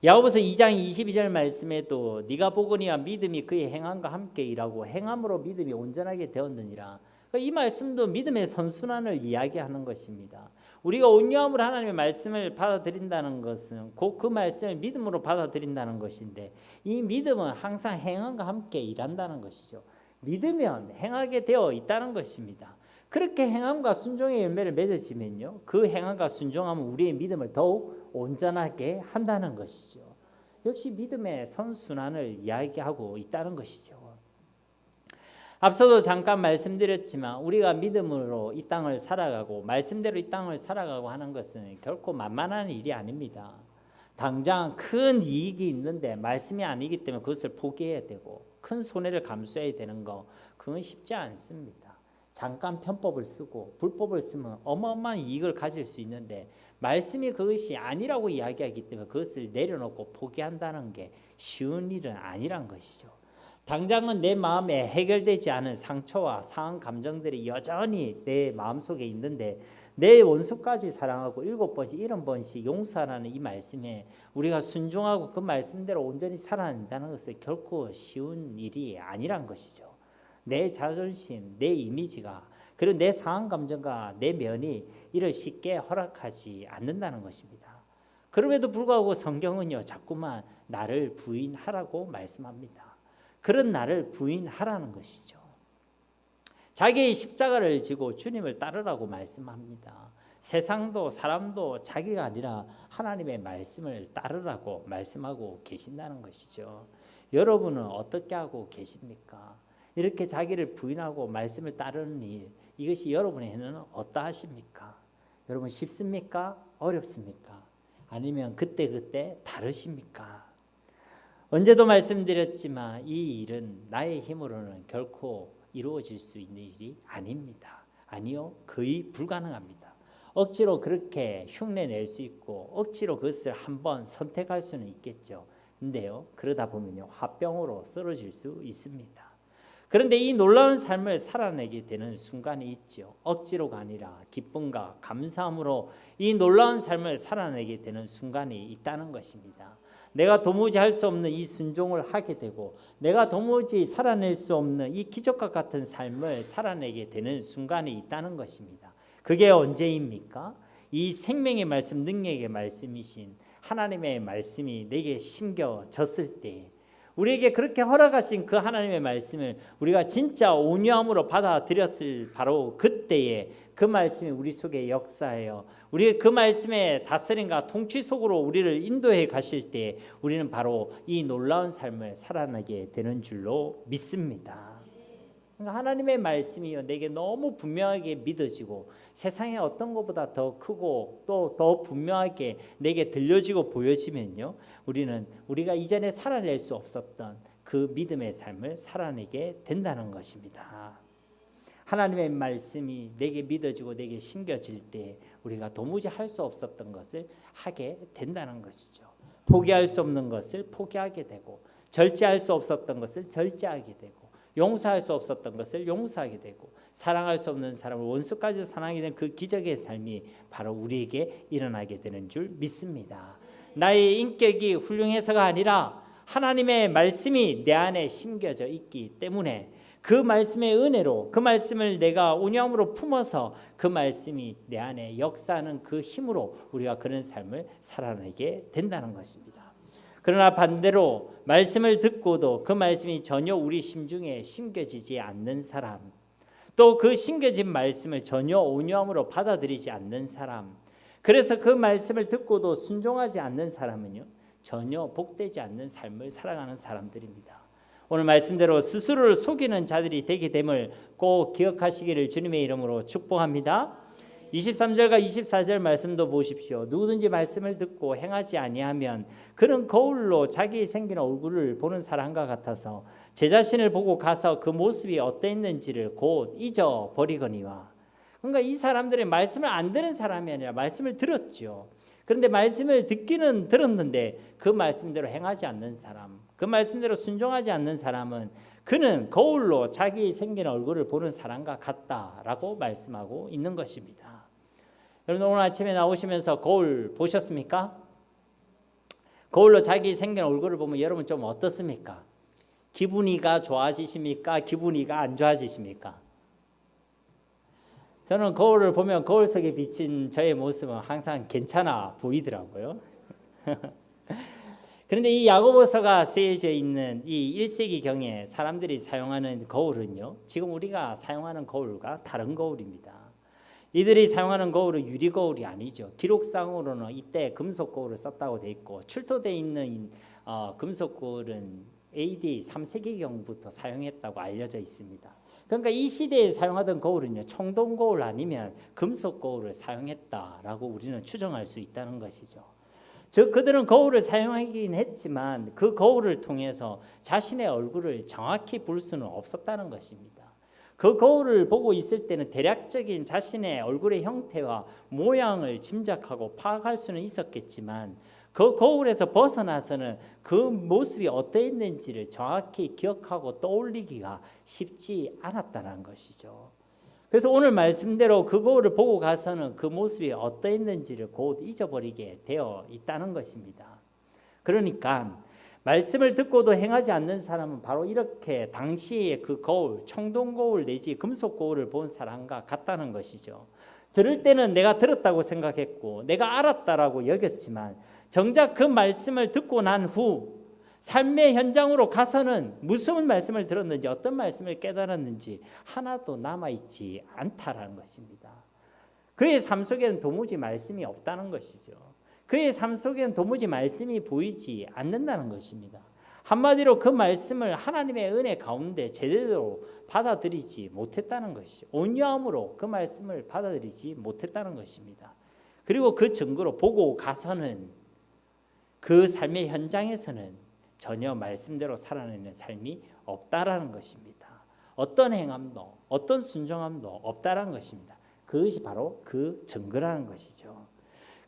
야고보서 2장 22절 말씀에도 네가 보거니와 믿음이 그의 행함과 함께 일하고 행함으로 믿음이 온전하게 되었느니라. 이 말씀도 믿음의 선순환을 이야기하는 것입니다. 우리가 온유함으로 하나님의 말씀을 받아들인다는 것은 곧 그 말씀을 믿음으로 받아들인다는 것인데, 이 믿음은 항상 행함과 함께 일한다는 것이죠. 믿으면 행하게 되어 있다는 것입니다. 그렇게 행함과 순종의 열매를 맺어지면요, 그 행함과 순종함은 우리의 믿음을 더욱 온전하게 한다는 것이죠. 역시 믿음의 선순환을 이야기하고 있다는 것이죠. 앞서도 잠깐 말씀드렸지만 우리가 믿음으로 이 땅을 살아가고 말씀대로 이 땅을 살아가고 하는 것은 결코 만만한 일이 아닙니다. 당장 큰 이익이 있는데 말씀이 아니기 때문에 그것을 포기해야 되고 큰 손해를 감수해야 되는 거, 그건 쉽지 않습니다. 잠깐 편법을 쓰고 불법을 쓰면 어마어마한 이익을 가질 수 있는데, 말씀이 그것이 아니라고 이야기하기 때문에 그것을 내려놓고 포기한다는 게 쉬운 일은 아니란 것이죠. 당장은 내 마음에 해결되지 않은 상처와 상한 감정들이 여전히 내 마음속에 있는데, 내 원수까지 사랑하고 7번씩 70번씩 용서하라는 이 말씀에 우리가 순종하고 그 말씀대로 온전히 살아낸다는 것은 결코 쉬운 일이 아니란 것이죠. 내 자존심, 내 이미지가, 그리고 내 상한 감정과 내 면이 이를 쉽게 허락하지 않는다는 것입니다. 그럼에도 불구하고 성경은요, 자꾸만 나를 부인하라고 말씀합니다. 그런 나를 부인하라는 것이죠. 자기의 십자가를 지고 주님을 따르라고 말씀합니다. 세상도 사람도 자기가 아니라 하나님의 말씀을 따르라고 말씀하고 계신다는 것이죠. 여러분은 어떻게 하고 계십니까? 이렇게 자기를 부인하고 말씀을 따르는 일, 이것이 여러분에게는 어떠하십니까? 여러분 쉽습니까? 어렵습니까? 아니면 그때그때 다르십니까? 언제도 말씀드렸지만 이 일은 나의 힘으로는 결코 이루어질 수 있는 일이 아닙니다. 아니요, 거의 불가능합니다. 억지로 그렇게 흉내낼 수 있고 억지로 그것을 한번 선택할 수는 있겠죠. 근데요, 그러다 보면요, 화병으로 쓰러질 수 있습니다. 그런데 이 놀라운 삶을 살아내게 되는 순간이 있죠. 억지로가 아니라 기쁨과 감사함으로 이 놀라운 삶을 살아내게 되는 순간이 있다는 것입니다. 내가 도무지 할 수 없는 이 순종을 하게 되고, 내가 도무지 살아낼 수 없는 이 기적과 같은 삶을 살아내게 되는 순간이 있다는 것입니다. 그게 언제입니까? 이 생명의 말씀, 능력의 말씀이신 하나님의 말씀이 내게 심겨졌을 때, 우리에게 그렇게 허락하신 그 하나님의 말씀을 우리가 진짜 온유함으로 받아들였을 바로 그때에 그 말씀이 우리 속에 역사하여 우리 그 말씀의 다스림과 통치 속으로 우리를 인도해 가실 때 우리는 바로 이 놀라운 삶을 살아나게 되는 줄로 믿습니다. 그러니까 하나님의 말씀이요, 내게 너무 분명하게 믿어지고 세상에 어떤 것보다 더 크고 또 더 분명하게 내게 들려지고 보여지면요, 우리는 우리가 이전에 살아낼 수 없었던 그 믿음의 삶을 살아내게 된다는 것입니다. 하나님의 말씀이 내게 믿어지고 내게 심겨질 때 우리가 도무지 할 수 없었던 것을 하게 된다는 것이죠. 포기할 수 없는 것을 포기하게 되고, 절제할 수 없었던 것을 절제하게 되고, 용서할 수 없었던 것을 용서하게 되고, 사랑할 수 없는 사람을 원수까지 사랑하게 된 그 기적의 삶이 바로 우리에게 일어나게 되는 줄 믿습니다. 나의 인격이 훌륭해서가 아니라 하나님의 말씀이 내 안에 심겨져 있기 때문에 그 말씀의 은혜로, 그 말씀을 내가 온유함으로 품어서 그 말씀이 내 안에 역사하는 그 힘으로 우리가 그런 삶을 살아내게 된다는 것입니다. 그러나 반대로 말씀을 듣고도 그 말씀이 전혀 우리 심중에 심겨지지 않는 사람, 또 그 심겨진 말씀을 전혀 온유함으로 받아들이지 않는 사람, 그래서 그 말씀을 듣고도 순종하지 않는 사람은요, 전혀 복되지 않는 삶을 살아가는 사람들입니다. 오늘 말씀대로 스스로를 속이는 자들이 되게 됨을 꼭 기억하시기를 주님의 이름으로 축복합니다. 23절과 24절 말씀도 보십시오. 누구든지 말씀을 듣고 행하지 아니하면 그는 거울로 자기 생긴 얼굴을 보는 사람과 같아서 제 자신을 보고 가서 그 모습이 어떠했는지를 곧 잊어버리거니와. 그러니까 이 사람들이 말씀을 안 들은 사람이 아니라 말씀을 들었죠. 그런데 말씀을 듣기는 들었는데 그 말씀대로 행하지 않는 사람, 그 말씀대로 순종하지 않는 사람은 그는 거울로 자기 생긴 얼굴을 보는 사람과 같다라고 말씀하고 있는 것입니다. 여러분 오늘 아침에 나오시면서 거울 보셨습니까? 거울로 자기 생긴 얼굴을 보면 여러분 좀 어떻습니까? 기분이가 좋아지십니까? 기분이가 안 좋아지십니까? 저는 거울을 보면 거울 속에 비친 저의 모습은 항상 괜찮아 보이더라고요. 그런데 이 야고보서가 쓰여져 있는 이 1세기경에 사람들이 사용하는 거울은요, 지금 우리가 사용하는 거울과 다른 거울입니다. 이들이 사용하는 거울은 유리 거울이 아니죠. 기록상으로는 이때 금속 거울을 썼다고 돼 있고, 출토되어 있는 금속 거울은 AD 3세기경부터 사용했다고 알려져 있습니다. 그러니까 이 시대에 사용하던 거울은요, 청동 거울 아니면 금속 거울을 사용했다라고 우리는 추정할 수 있다는 것이죠. 즉 그들은 거울을 사용하긴 했지만 그 거울을 통해서 자신의 얼굴을 정확히 볼 수는 없었다는 것입니다. 그 거울을 보고 있을 때는 대략적인 자신의 얼굴의 형태와 모양을 짐작하고 파악할 수는 있었겠지만 그 거울에서 벗어나서는 그 모습이 어떠했는지를 정확히 기억하고 떠올리기가 쉽지 않았다는 것이죠. 그래서 오늘 말씀대로 그 거울을 보고 가서는 그 모습이 어떠했는지를 곧 잊어버리게 되어 있다는 것입니다. 그러니까 말씀을 듣고도 행하지 않는 사람은 바로 이렇게 당시의 그 거울, 청동 거울 내지 금속 거울을 본 사람과 같다는 것이죠. 들을 때는 내가 들었다고 생각했고 내가 알았다라고 여겼지만 정작 그 말씀을 듣고 난 후 삶의 현장으로 가서는 무슨 말씀을 들었는지 어떤 말씀을 깨달았는지 하나도 남아있지 않다라는 것입니다. 그의 삶 속에는 도무지 말씀이 없다는 것이죠. 그의 삶 속에는 도무지 말씀이 보이지 않는다는 것입니다. 한마디로 그 말씀을 하나님의 은혜 가운데 제대로 받아들이지 못했다는 것이죠. 온유함으로 그 말씀을 받아들이지 못했다는 것입니다. 그리고 그 증거로 보고 가서는 그 삶의 현장에서는 전혀 말씀대로 살아내는 삶이 없다라는 것입니다. 어떤 행함도 어떤 순종함도 없다라는 것입니다. 그것이 바로 그 증거라는 것이죠.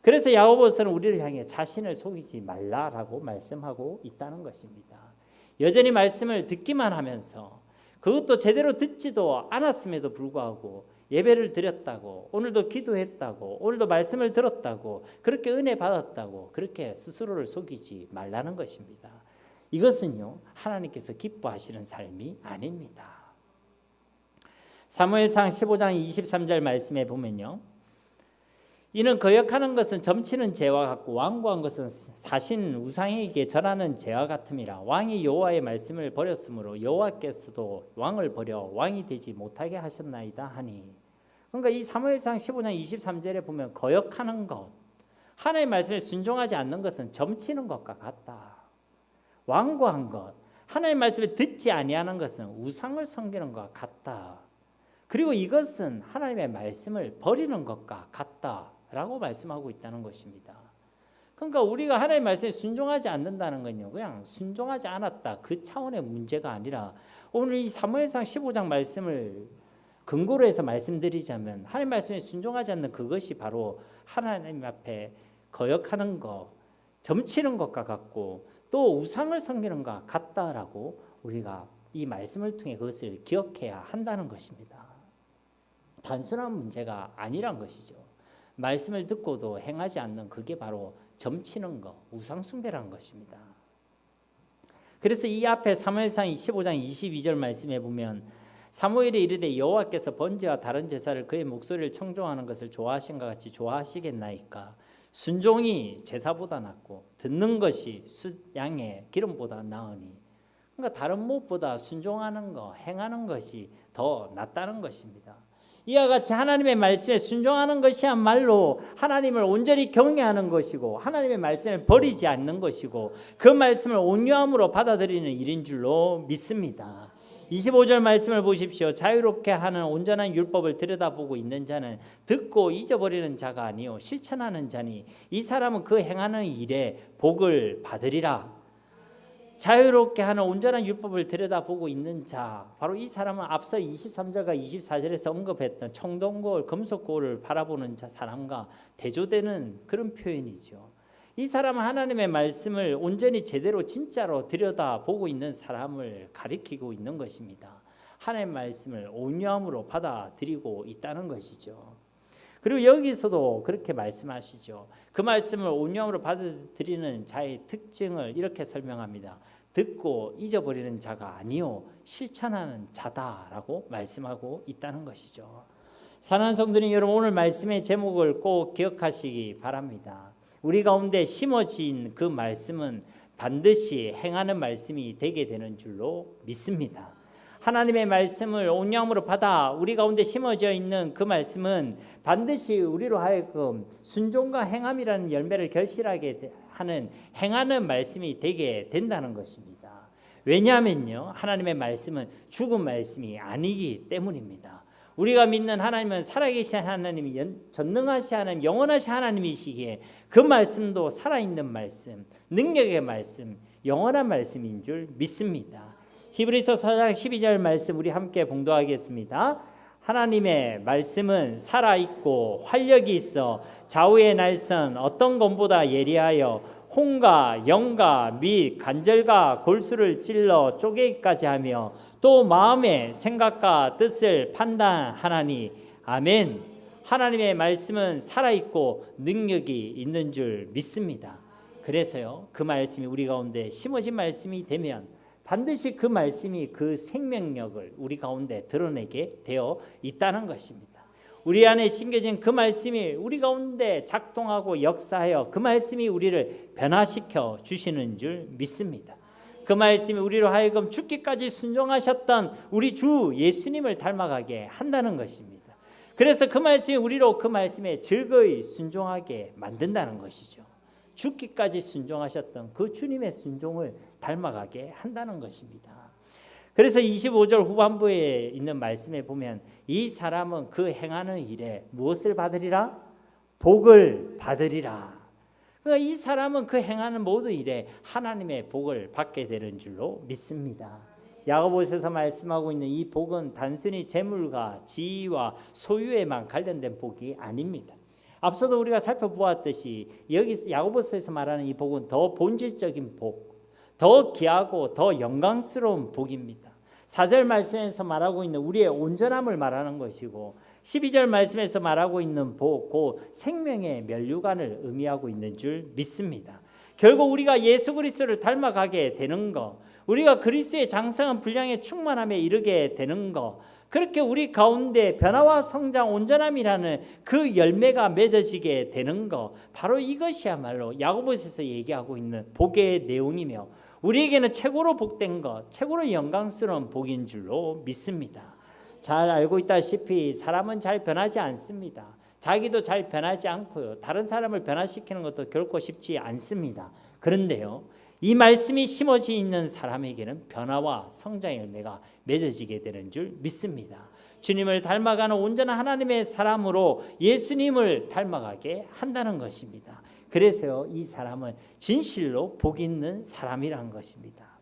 그래서 야고보서는 우리를 향해 자신을 속이지 말라라고 말씀하고 있다는 것입니다. 여전히 말씀을 듣기만 하면서 그것도 제대로 듣지도 않았음에도 불구하고 예배를 드렸다고, 오늘도 기도했다고, 오늘도 말씀을 들었다고, 그렇게 은혜 받았다고 그렇게 스스로를 속이지 말라는 것입니다. 이것은요, 하나님께서 기뻐하시는 삶이 아닙니다. 사무엘상 15장 23절 말씀에 보면요, 이는 거역하는 것은 점치는 죄와 같고 완고한 것은 사신 우상에게 절하는 죄와 같음이라. 왕이 여호와의 말씀을 버렸으므로 여호와께서도 왕을 버려 왕이 되지 못하게 하셨나이다 하니. 그러니까 이 사무엘상 15장 23절에 보면 거역하는 것, 하나님의 말씀에 순종하지 않는 것은 점치는 것과 같다. 완고한 것, 하나님의 말씀을 듣지 아니하는 것은 우상을 섬기는 것과 같다. 그리고 이것은 하나님의 말씀을 버리는 것과 같다라고 말씀하고 있다는 것입니다. 그러니까 우리가 하나님의 말씀에 순종하지 않는다는 건요, 그냥 순종하지 않았다 그 차원의 문제가 아니라 오늘 이 사무엘상 15장 말씀을 근거로 해서 말씀드리자면 하나님 말씀에 순종하지 않는 그것이 바로 하나님 앞에 거역하는 것, 점치는 것과 같고 또 우상을 섬기는 것과 같다라고 우리가 이 말씀을 통해 그것을 기억해야 한다는 것입니다. 단순한 문제가 아니란 것이죠. 말씀을 듣고도 행하지 않는 그게 바로 점치는 것, 우상 숭배라는 것입니다. 그래서 이 앞에 사무엘상 15장 22절 말씀에 보면 사무엘이 이르되 여호와께서 번제와 다른 제사를 그의 목소리를 청종하는 것을 좋아하신 것 같이 좋아하시겠나이까. 순종이 제사보다 낫고 듣는 것이 양의 기름보다 나으니. 그러니까 다른 무엇보다 순종하는 것, 행하는 것이 더 낫다는 것입니다. 이와 같이 하나님의 말씀에 순종하는 것이야말로 하나님을 온전히 경외하는 것이고 하나님의 말씀을 버리지 않는 것이고 그 말씀을 온유함으로 받아들이는 일인 줄로 믿습니다. 25절 말씀을 보십시오. 자유롭게 하는 온전한 율법을 들여다보고 있는 자는 듣고 잊어버리는 자가 아니요 실천하는 자니 이 사람은 그 행하는 일에 복을 받으리라. 자유롭게 하는 온전한 율법을 들여다보고 있는 자, 바로 이 사람은 앞서 23절과 24절에서 언급했던 청동고울, 금속고울을 바라보는 자 사람과 대조되는 그런 표현이죠. 이 사람은 하나님의 말씀을 온전히 제대로 진짜로 들여다보고 있는 사람을 가리키고 있는 것입니다. 하나님의 말씀을 온유함으로 받아들이고 있다는 것이죠. 그리고 여기서도 그렇게 말씀하시죠. 그 말씀을 온유함으로 받아들이는 자의 특징을 이렇게 설명합니다. 듣고 잊어버리는 자가 아니요 실천하는 자다라고 말씀하고 있다는 것이죠. 사랑하는 성도님 여러분, 오늘 말씀의 제목을 꼭 기억하시기 바랍니다. 우리 가운데 심어진 그 말씀은 반드시 행하는 말씀이 되게 되는 줄로 믿습니다. 하나님의 말씀을 온유함으로 받아 우리 가운데 심어져 있는 그 말씀은 반드시 우리로 하여금 순종과 행함이라는 열매를 결실하게 하는 행하는 말씀이 되게 된다는 것입니다. 왜냐하면요, 하나님의 말씀은 죽은 말씀이 아니기 때문입니다. 우리가 믿는 하나님은 살아계신 하나님이 전능하신 하나님, 영원하신 하나님이시기에 그 말씀도 살아있는 말씀, 능력의 말씀, 영원한 말씀인 줄 믿습니다. 히브리서 4장 12절 말씀 우리 함께 봉독하겠습니다. 하나님의 말씀은 살아있고 활력이 있어 좌우의 날선 어떤 검보다 예리하여 홍과 영과 및 관절과 골수를 찔러 쪼개기까지 하며 또 마음의 생각과 뜻을 판단하나니. 아멘. 하나님의 말씀은 살아있고 능력이 있는 줄 믿습니다. 그래서요, 그 말씀이 우리 가운데 심어진 말씀이 되면 반드시 그 말씀이 그 생명력을 우리 가운데 드러내게 되어 있다는 것입니다. 우리 안에 심겨진 그 말씀이 우리 가운데 작동하고 역사하여 그 말씀이 우리를 변화시켜 주시는 줄 믿습니다. 그 말씀이 우리로 하여금 죽기까지 순종하셨던 우리 주 예수님을 닮아가게 한다는 것입니다. 그래서 그 말씀이 우리로 그 말씀에 즐거이 순종하게 만든다는 것이죠. 죽기까지 순종하셨던 그 주님의 순종을 닮아가게 한다는 것입니다. 그래서 25절 후반부에 있는 말씀에 보면 이 사람은 그 행하는 일에 무엇을 받으리라? 복을 받으리라. 그러니까 이 사람은 그 행하는 모든 일에 하나님의 복을 받게 되는 줄로 믿습니다. 야고보서에서 말씀하고 있는 이 복은 단순히 재물과 지위와 소유에만 관련된 복이 아닙니다. 앞서도 우리가 살펴보았듯이 여기 야고보서에서 말하는 이 복은 더 본질적인 복, 더 귀하고 더 영광스러운 복입니다. 4절 말씀에서 말하고 있는 우리의 온전함을 말하는 것이고 12절 말씀에서 말하고 있는 복, 그 생명의 면류관을 의미하고 있는 줄 믿습니다. 결국 우리가 예수 그리스도를 닮아가게 되는 것, 우리가 그리스도의 장성한 분량의 충만함에 이르게 되는 것, 그렇게 우리 가운데 변화와 성장, 온전함이라는 그 열매가 맺어지게 되는 것, 바로 이것이야말로 야고보서에서 얘기하고 있는 복의 내용이며 우리에게는 최고로 복된 것, 최고로 영광스러운 복인 줄로 믿습니다. 잘 알고 있다시피 사람은 잘 변하지 않습니다. 자기도 잘 변하지 않고요, 다른 사람을 변화시키는 것도 결코 쉽지 않습니다. 그런데요, 이 말씀이 심어져 있는 사람에게는 변화와 성장의 열매가 맺어지게 되는 줄 믿습니다. 주님을 닮아가는 온전한 하나님의 사람으로 예수님을 닮아가게 한다는 것입니다. 그래서 이 사람은 진실로 복 있는 사람이라는 것입니다.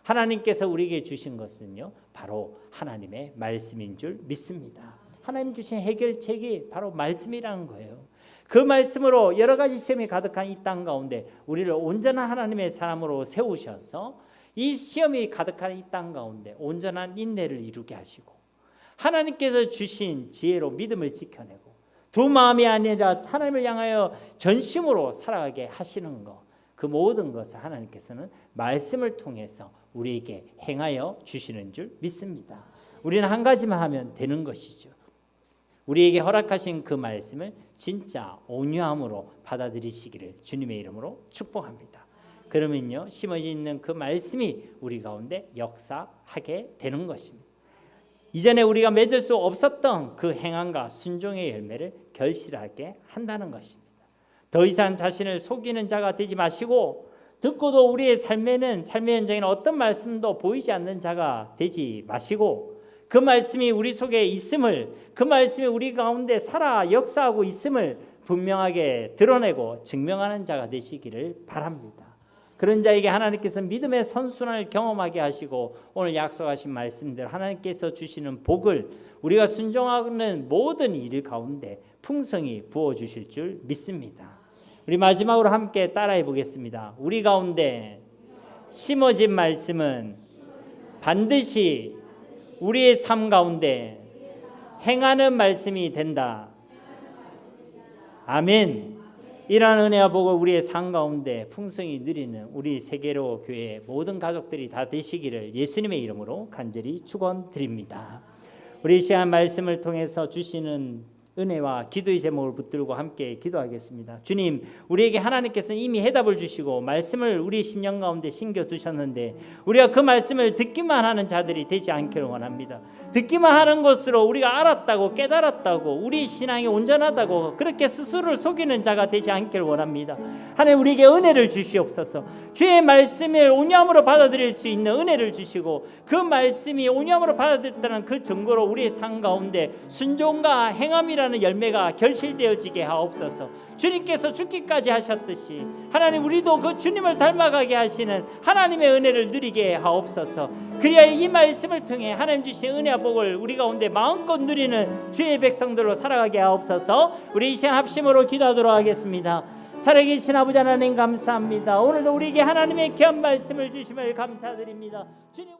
하나님께서 우리에게 주신 것은요, 바로 하나님의 말씀인 줄 믿습니다. 하나님 주신 해결책이 바로 말씀이라는 거예요. 그 말씀으로 여러 가지 시험이 가득한 이 땅 가운데 우리를 온전한 하나님의 사람으로 세우셔서 이 시험이 가득한 이 땅 가운데 온전한 인내를 이루게 하시고 하나님께서 주신 지혜로 믿음을 지켜내고 두 마음이 아니라 하나님을 향하여 전심으로 살아가게 하시는 것, 그 모든 것을 하나님께서는 말씀을 통해서 우리에게 행하여 주시는 줄 믿습니다. 우리는 한 가지만 하면 되는 것이죠. 우리에게 허락하신 그 말씀을 진짜 온유함으로 받아들이시기를 주님의 이름으로 축복합니다. 그러면요, 심어져 있는 그 말씀이 우리 가운데 역사하게 되는 것입니다. 이전에 우리가 맺을 수 없었던 그 행함과 순종의 열매를 결실하게 한다는 것입니다. 더 이상 자신을 속이는 자가 되지 마시고 듣고도 우리의 삶의 현장에는 어떤 말씀도 보이지 않는 자가 되지 마시고 그 말씀이 우리 속에 있음을, 그 말씀이 우리 가운데 살아 역사하고 있음을 분명하게 드러내고 증명하는 자가 되시기를 바랍니다. 그런 자에게 하나님께서 믿음의 선순환을 경험하게 하시고 오늘 약속하신 말씀대로 하나님께서 주시는 복을 우리가 순종하는 모든 일 가운데 풍성히 부어주실 줄 믿습니다. 우리 마지막으로 함께 따라해 보겠습니다. 우리 가운데 심어진 말씀은 반드시 우리의 삶 가운데 행하는 말씀이 된다. 아멘. 이러한 은혜와 복을 우리의 삶 가운데 풍성히 누리는 우리 세계로 교회 모든 가족들이 다 되시기를 예수님의 이름으로 간절히 축원드립니다. 우리 이 시간 말씀을 통해서 주시는 은혜와 기도의 제목을 붙들고 함께 기도하겠습니다. 주님, 우리에게 하나님께서는 이미 해답을 주시고 말씀을 우리 심령 가운데 심겨두셨는데 우리가 그 말씀을 듣기만 하는 자들이 되지 않기를 원합니다. 듣기만 하는 것으로 우리가 알았다고 깨달았다고 우리 신앙이 온전하다고 그렇게 스스로를 속이는 자가 되지 않기를 원합니다. 하나님, 우리에게 은혜를 주시옵소서. 주의 말씀을 온유함으로 받아들일 수 있는 은혜를 주시고 그 말씀이 온유함으로 받아들였다는 그 증거로 우리의 삶 가운데 순종과 행함이라는 열매가 결실되어지게 하옵소서. 주님께서 죽기까지 하셨듯이 하나님, 우리도 그 주님을 닮아가게 하시는 하나님의 은혜를 누리게 하옵소서. 그리하여 이 말씀을 통해 하나님 주신 은혜와 복을 우리 가운데 마음껏 누리는 주의 백성들로 살아가게 하옵소서. 우리 이 시간 합심으로 기도하도록 하겠습니다. 살아계신 아버지 하나님, 감사합니다. 오늘도 우리에게 하나님의 귀한 말씀을 주심을 감사드립니다. 주님.